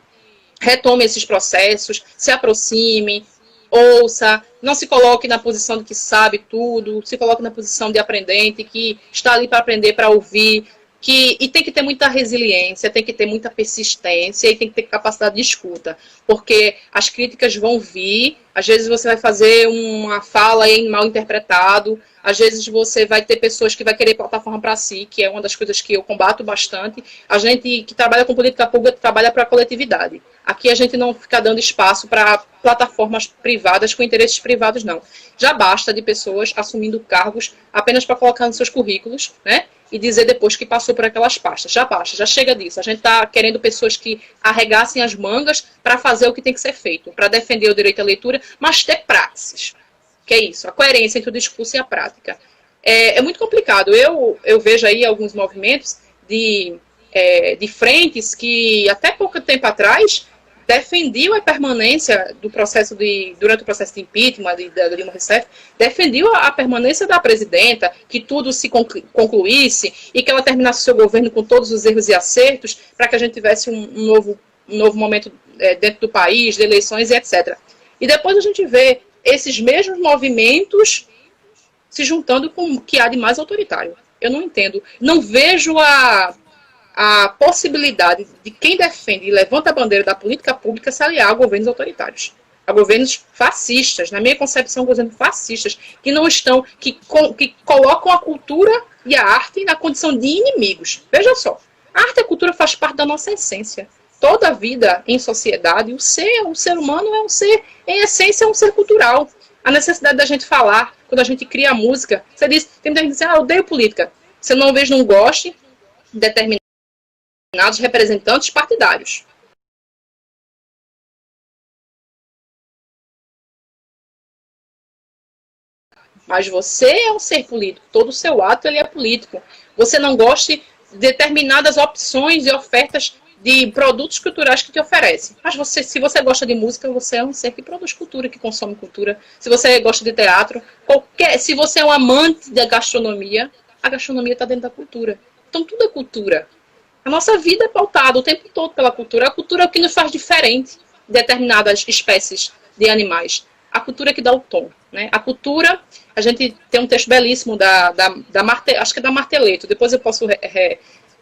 retome esses processos, se aproxime, ouça, não se coloque na posição de que sabe tudo, se coloque na posição de aprendente, que está ali para aprender, para ouvir, e tem que ter muita resiliência, tem que ter muita persistência e tem que ter capacidade de escuta, porque as críticas vão vir, às vezes você vai fazer uma fala mal interpretado, às vezes você vai ter pessoas que vai querer plataforma para si, que é uma das coisas que eu combato bastante. A gente que trabalha com política pública trabalha para a coletividade. Aqui a gente não fica dando espaço para plataformas privadas com interesses privados, não. Já basta de pessoas assumindo cargos apenas para colocar nos seus currículos, né? E dizer depois que passou por aquelas pastas. Já basta, já chega disso. A gente está querendo pessoas que arregassem as mangas para fazer o que tem que ser feito, para defender o direito à leitura, mas ter praxis. Que é isso, a coerência entre o discurso e a prática. É muito complicado. Eu vejo aí alguns movimentos de frentes que até pouco tempo atrás defendiam a permanência do processo durante o processo de impeachment da Dilma Rousseff, defendiam a permanência da presidenta, que tudo se concluísse e que ela terminasse o seu governo com todos os erros e acertos, para que a gente tivesse um novo momento dentro do país, de eleições e etc. E depois a gente vê esses mesmos movimentos se juntando com o que há de mais autoritário. Eu não entendo. Não vejo a possibilidade de quem defende e levanta a bandeira da política pública se aliar a governos autoritários. A governos fascistas, na minha concepção, governos fascistas, que não estão, que colocam a cultura e a arte na condição de inimigos. Veja só, a arte e a cultura faz parte da nossa essência. Toda a vida em sociedade, o ser humano é um ser, em essência, é um ser cultural. A necessidade da gente falar, quando a gente cria a música, você diz, tem muita gente que diz, eu odeio política. Você não goste de determinados representantes partidários. Mas você é um ser político, todo o seu ato ele é político. Você não goste de determinadas opções e ofertas de produtos culturais que te oferecem. Mas se você gosta de música, você é um ser que produz cultura, que consome cultura. Se você gosta de teatro, se você é um amante da gastronomia, a gastronomia está dentro da cultura. Então tudo é cultura. A nossa vida é pautada o tempo todo pela cultura. A cultura é o que nos faz diferente de determinadas espécies de animais. A cultura é que dá o tom. Né? A cultura, a gente tem um texto belíssimo acho que é da Marteleto, depois eu posso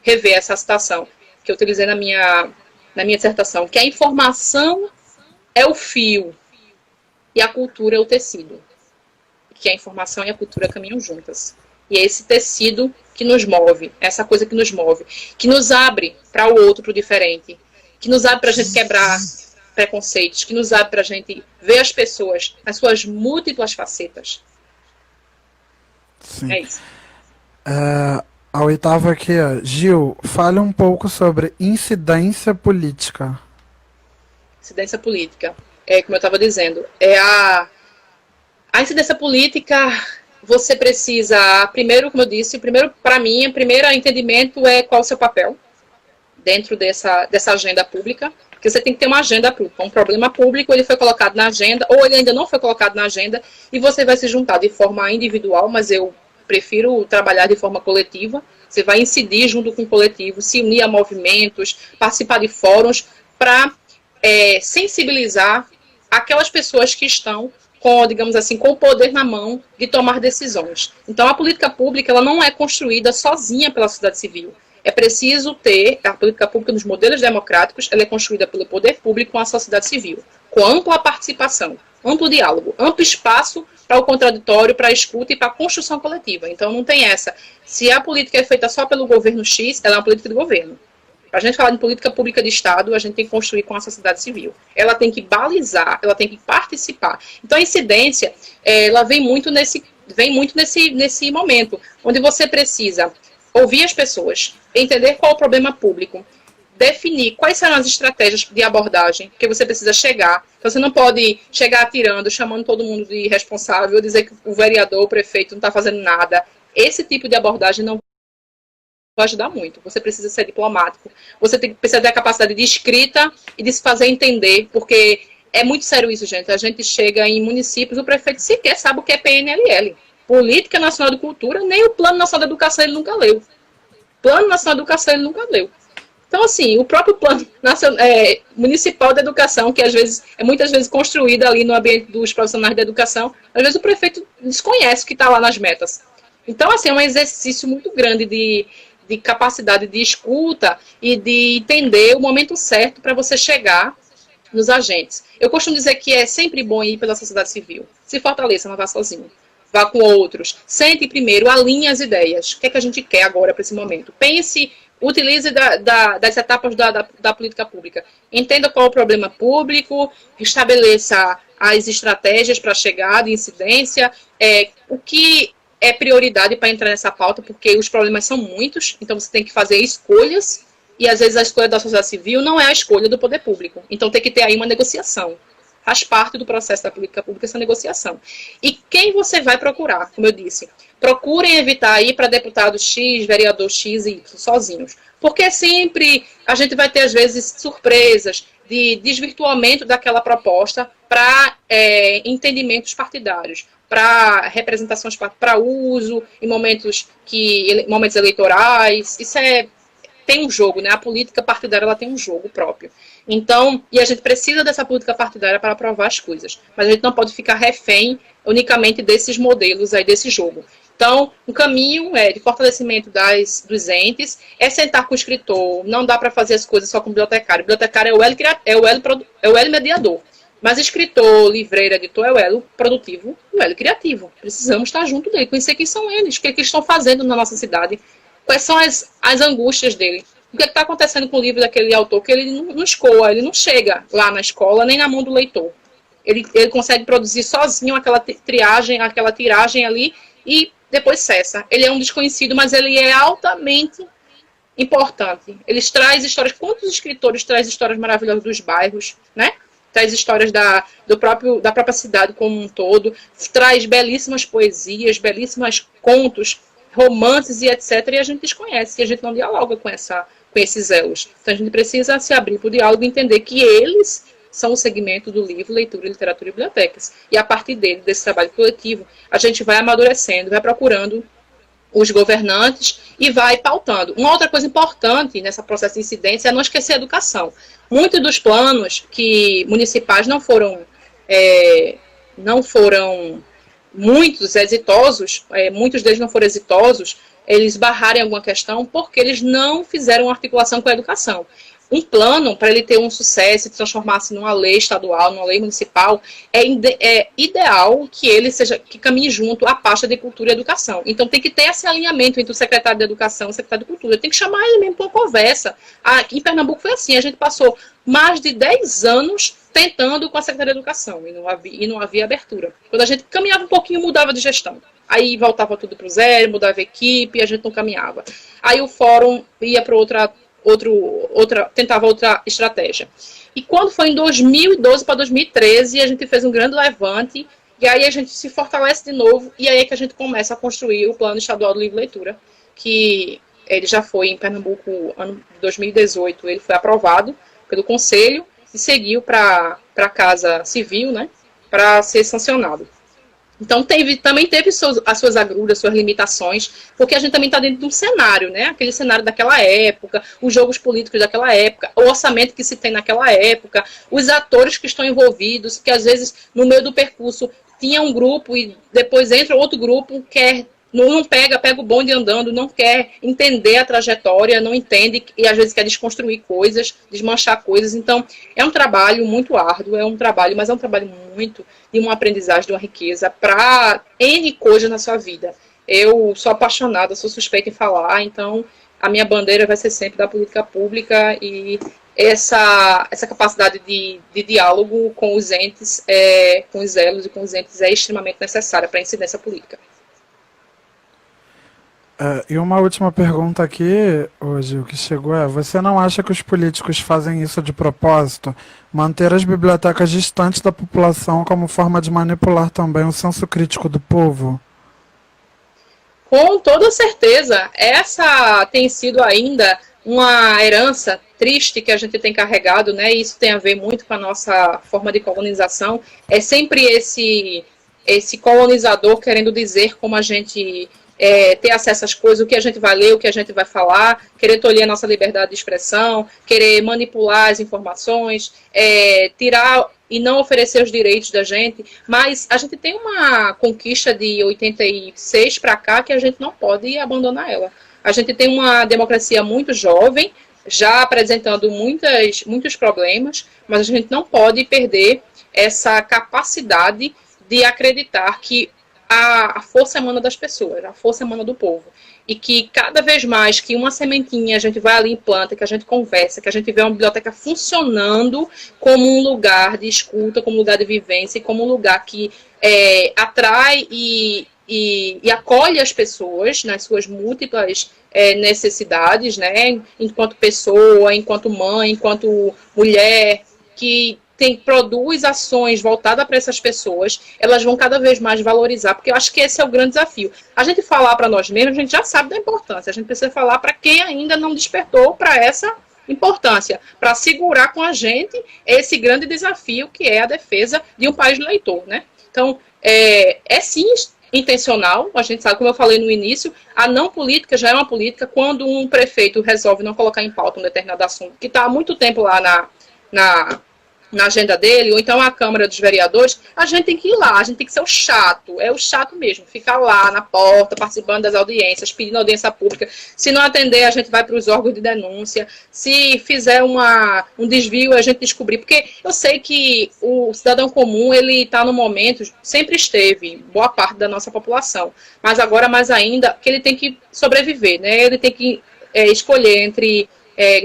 rever essa citação que eu utilizei na minha dissertação, que a informação é o fio e a cultura é o tecido. Que a informação e a cultura caminham juntas. E é esse tecido que nos move, essa coisa que nos move, que nos abre para o outro, para o diferente, que nos abre para a gente quebrar preconceitos, que nos abre para a gente ver as pessoas nas suas múltiplas facetas. Sim. É isso. A oitava aqui, Gil, fale um pouco sobre incidência política. Incidência política. Como eu estava dizendo, a incidência política, você precisa, primeiro, como eu disse, para mim, o primeiro entendimento é qual é o seu papel dentro dessa agenda pública, porque você tem que ter uma agenda pública. Um problema público, ele foi colocado na agenda, ou ele ainda não foi colocado na agenda, e você vai se juntar de forma individual, mas eu prefiro trabalhar de forma coletiva. Você vai incidir junto com o coletivo, se unir a movimentos, participar de fóruns, para sensibilizar aquelas pessoas que estão com, digamos assim, com o poder na mão de tomar decisões. Então, a política pública ela não é construída sozinha pela sociedade civil. É preciso ter, a política pública nos modelos democráticos, ela é construída pelo poder público com a sociedade civil, com ampla participação, amplo diálogo, amplo espaço para o contraditório, para a escuta e para a construção coletiva. Então, não tem essa. Se a política é feita só pelo governo X, ela é uma política de governo. Para a gente falar de política pública de Estado, a gente tem que construir com a sociedade civil. Ela tem que balizar, ela tem que participar. Então, a incidência, ela vem muito nesse momento, onde você precisa ouvir as pessoas, entender qual é o problema público, definir quais serão as estratégias de abordagem que você precisa chegar. Então, você não pode chegar atirando, chamando todo mundo de irresponsável, dizer que o vereador, o prefeito não está fazendo nada. Esse tipo de abordagem não vai ajudar muito. Você precisa ser diplomático, você precisa ter a capacidade de escrita e de se fazer entender, porque é muito sério isso, gente. A gente chega em municípios, o prefeito sequer sabe o que é PNLL. Política Nacional de Cultura, nem o Plano Nacional de Educação ele nunca leu. Plano Nacional de Educação ele nunca leu. Então, assim, o próprio Plano Nacional, Municipal de Educação, que às vezes é muitas vezes construído ali no ambiente dos profissionais da educação, às vezes o prefeito desconhece o que está lá nas metas. Então, assim, é um exercício muito grande de capacidade de escuta e de entender o momento certo para você chegar nos agentes. Eu costumo dizer que é sempre bom ir pela sociedade civil. Se fortaleça, não vá sozinho. Vá com outros. Sente primeiro, alinhe as ideias. O que é que a gente quer agora para esse momento? Pense, utilize das etapas da política pública. Entenda qual é o problema público, estabeleça as estratégias para chegar de incidência, o que é prioridade para entrar nessa pauta, porque os problemas são muitos, então você tem que fazer escolhas, e às vezes a escolha da sociedade civil não é a escolha do poder público. Então tem que ter aí uma negociação. Faz parte do processo da política pública essa negociação. E quem você vai procurar, como eu disse, procurem evitar ir para deputado X, vereador X e Y sozinhos. Porque sempre a gente vai ter, às vezes, surpresas de desvirtuamento daquela proposta para entendimentos partidários, para representações, para uso em momentos eleitorais. Isso tem um jogo, né? A política partidária ela tem um jogo próprio. Então, e a gente precisa dessa política partidária para aprovar as coisas. Mas a gente não pode ficar refém unicamente desses modelos aí, desse jogo. Então, um caminho de fortalecimento dos entes é sentar com o escritor. Não dá para fazer as coisas só com o bibliotecário. O bibliotecário é o elo mediador. Mas escritor, livreiro, editor é o elo produtivo e o elo criativo. Precisamos estar junto dele, conhecer quem são eles, o que eles estão fazendo na nossa cidade, quais são as angústias dele. O que está acontecendo com o livro daquele autor, que ele não escoa, ele não chega lá na escola, nem na mão do leitor. Ele consegue produzir sozinho aquela tiragem ali e depois cessa. Ele é um desconhecido, mas ele é altamente importante. Ele traz histórias, quantos escritores traz histórias maravilhosas dos bairros, né? Traz histórias da própria cidade como um todo, traz belíssimas poesias, belíssimos contos, romances e etc. E a gente desconhece, e a gente não dialoga com esses elos. Então a gente precisa se abrir para o diálogo e entender que eles são o segmento do livro, leitura, literatura e bibliotecas. E a partir desse trabalho coletivo, a gente vai amadurecendo, vai procurando os governantes e vai pautando. Uma outra coisa importante nesse processo de incidência é não esquecer a educação. Muitos dos planos municipais não foram muitos exitosos, muitos deles não foram exitosos, eles barraram alguma questão porque eles não fizeram articulação com a educação. Um plano, para ele ter um sucesso e transformar-se numa lei estadual, numa lei municipal, é ideal que caminhe junto à pasta de cultura e educação. Então tem que ter esse alinhamento entre o secretário de educação e o secretário de cultura. Tem que chamar ele mesmo para uma conversa. Aqui em Pernambuco foi assim, a gente passou mais de 10 anos tentando com a secretaria de educação e não havia abertura. Quando a gente caminhava um pouquinho, mudava de gestão. Aí voltava tudo para o zero, mudava a equipe e a gente não caminhava. Aí o fórum ia para tentava outra estratégia. E quando foi em 2012 para 2013, a gente fez um grande levante, e aí a gente se fortalece de novo, e aí é que a gente começa a construir o Plano Estadual do Livro e Leitura, que ele já foi em Pernambuco, ano de 2018, ele foi aprovado pelo Conselho, e seguiu para a Casa Civil, né, para ser sancionado. Então também teve as suas agruras, suas limitações, porque a gente também está dentro de um cenário, né? Aquele cenário daquela época, os jogos políticos daquela época, o orçamento que se tem naquela época, os atores que estão envolvidos, que às vezes no meio do percurso tinha um grupo e depois entra outro grupo, não pega o bonde andando, não quer entender a trajetória, não entende e às vezes quer desconstruir coisas, desmanchar coisas. Então, é um trabalho muito árduo, mas é um trabalho muito de uma aprendizagem, de uma riqueza para N coisas na sua vida. Eu sou apaixonada, sou suspeita em falar, então a minha bandeira vai ser sempre da política pública e essa capacidade de diálogo com os entes, com os elos e com os entes é extremamente necessária para a incidência política. E uma última pergunta aqui, hoje, o que chegou você não acha que os políticos fazem isso de propósito? Manter as bibliotecas distantes da população como forma de manipular também o senso crítico do povo? Com toda certeza, essa tem sido ainda uma herança triste que a gente tem carregado, né? E isso tem a ver muito com a nossa forma de colonização. É sempre esse colonizador querendo dizer como a gente ter acesso às coisas, o que a gente vai ler, o que a gente vai falar, querer tolher a nossa liberdade de expressão, querer manipular as informações, tirar e não oferecer os direitos da gente. Mas a gente tem uma conquista de 86 para cá que a gente não pode abandonar ela. A gente tem uma democracia muito jovem, já apresentando muitos problemas, mas a gente não pode perder essa capacidade de acreditar que a força emana das pessoas, a força emana do povo. E que cada vez mais que uma sementinha a gente vai ali e planta, que a gente conversa, que a gente vê uma biblioteca funcionando como um lugar de escuta, como um lugar de vivência, e como um lugar que atrai e acolhe as pessoas nas suas múltiplas necessidades, né? Enquanto pessoa, enquanto mãe, enquanto mulher, que produz ações voltadas para essas pessoas, elas vão cada vez mais valorizar, porque eu acho que esse é o grande desafio. A gente falar para nós mesmos, a gente já sabe da importância, a gente precisa falar para quem ainda não despertou para essa importância, para segurar com a gente esse grande desafio que é a defesa de um país leitor, né? Então, sim intencional, a gente sabe, como eu falei no início, a não política já é uma política quando um prefeito resolve não colocar em pauta um determinado assunto que está há muito tempo lá na agenda dele, ou então a Câmara dos Vereadores, a gente tem que ir lá, a gente tem que ser o chato mesmo, ficar lá na porta, participando das audiências, pedindo audiência pública. Se não atender, a gente vai para os órgãos de denúncia. Se fizer um desvio, a gente descobrir. Porque eu sei que o cidadão comum, ele está no momento, sempre esteve, boa parte da nossa população, mas agora mais ainda, que ele tem que sobreviver, né? Ele tem que escolher entre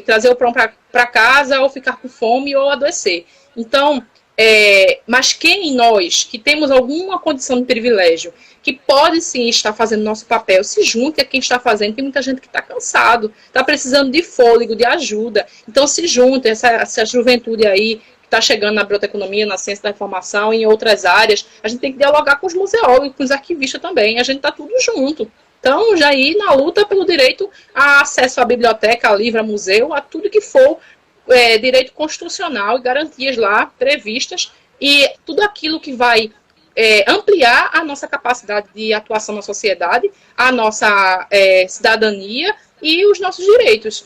trazer o pão para casa, ou ficar com fome, ou adoecer. Então, mas quem nós, que temos alguma condição de privilégio, que pode sim estar fazendo nosso papel, se junte a quem está fazendo. Tem muita gente que está cansado, está precisando de fôlego, de ajuda. Então se junte, essa juventude aí, que está chegando na biblioteconomia, na ciência da informação, em outras áreas. A gente tem que dialogar com os museólogos, com os arquivistas também. A gente está tudo junto. Então, já ir na luta pelo direito a acesso à biblioteca, a livro, a museu, a tudo que for direito constitucional e garantias lá previstas, e tudo aquilo que vai ampliar a nossa capacidade de atuação na sociedade, a nossa cidadania e os nossos direitos.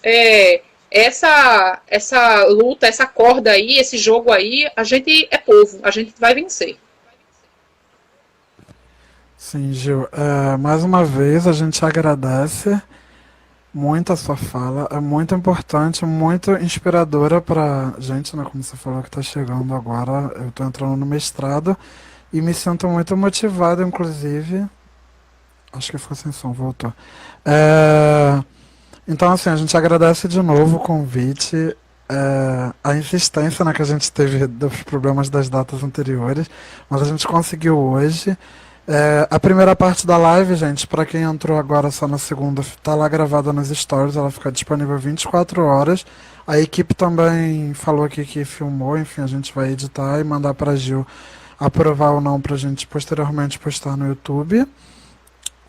Essa luta, essa corda aí, esse jogo aí, a gente é povo, a gente vai vencer. Sim, Gil. Mais uma vez, a gente agradece muito a sua fala. É muito importante, muito inspiradora para gente, né? Como você falou que está chegando agora. Eu estou entrando no mestrado e me sinto muito motivado, inclusive. Acho que ficou sem som, voltou. Então, assim, a gente agradece de novo o convite, a insistência, né, que a gente teve dos problemas das datas anteriores, mas a gente conseguiu hoje. A primeira parte da live, gente, para quem entrou agora só na segunda, tá lá gravada nos stories, ela fica disponível 24 horas. A equipe também falou aqui que filmou, enfim, a gente vai editar e mandar para Gil aprovar ou não para a gente posteriormente postar no YouTube.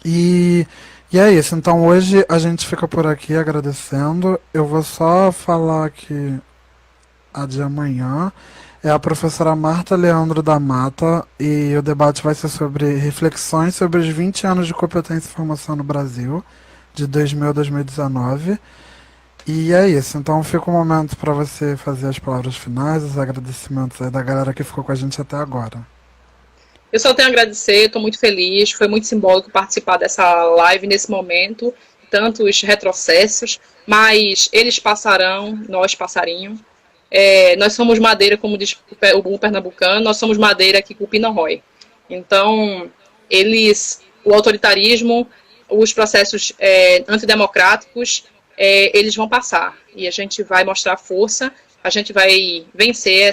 E é isso, então hoje a gente fica por aqui agradecendo. Eu vou só falar que a de amanhã é a professora Marta Leandro da Mata, e o debate vai ser sobre reflexões sobre os 20 anos de competência e formação no Brasil, de 2000 a 2019. E é isso, então fica um momento para você fazer as palavras finais, os agradecimentos aí da galera que ficou com a gente até agora. Eu só tenho a agradecer, estou muito feliz, foi muito simbólico participar dessa live nesse momento, tantos retrocessos, mas eles passarão, nós passarinho. Nós somos madeira, como diz o bom pernambucano, nós somos madeira que cupim não rói. Então, o autoritarismo, os processos antidemocráticos, eles vão passar. E a gente vai mostrar força, a gente vai vencer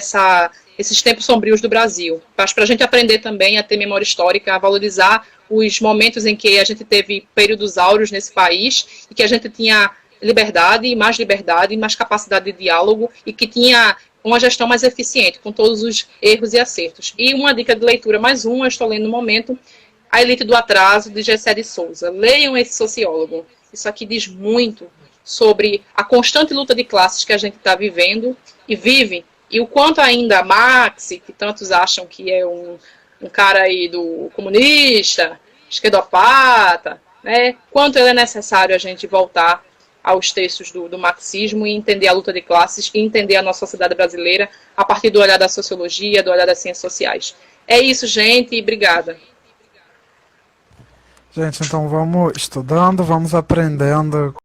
esses tempos sombrios do Brasil. Mas para a gente aprender também a ter memória histórica, a valorizar os momentos em que a gente teve períodos áureos nesse país e que a gente tinha liberdade, mais capacidade de diálogo e que tinha uma gestão mais eficiente, com todos os erros e acertos. E uma dica de leitura, mais uma, eu estou lendo no momento, A Elite do Atraso, de Gessé de Souza. Leiam esse sociólogo. Isso aqui diz muito sobre a constante luta de classes que a gente está vivendo e vive, e o quanto ainda Marx, que tantos acham que é um cara aí do comunista, esquerdopata, né? Quanto é necessário a gente voltar aos textos do marxismo e entender a luta de classes e entender a nossa sociedade brasileira a partir do olhar da sociologia, do olhar das ciências sociais. É isso, gente, e obrigada. Gente, então vamos estudando, vamos aprendendo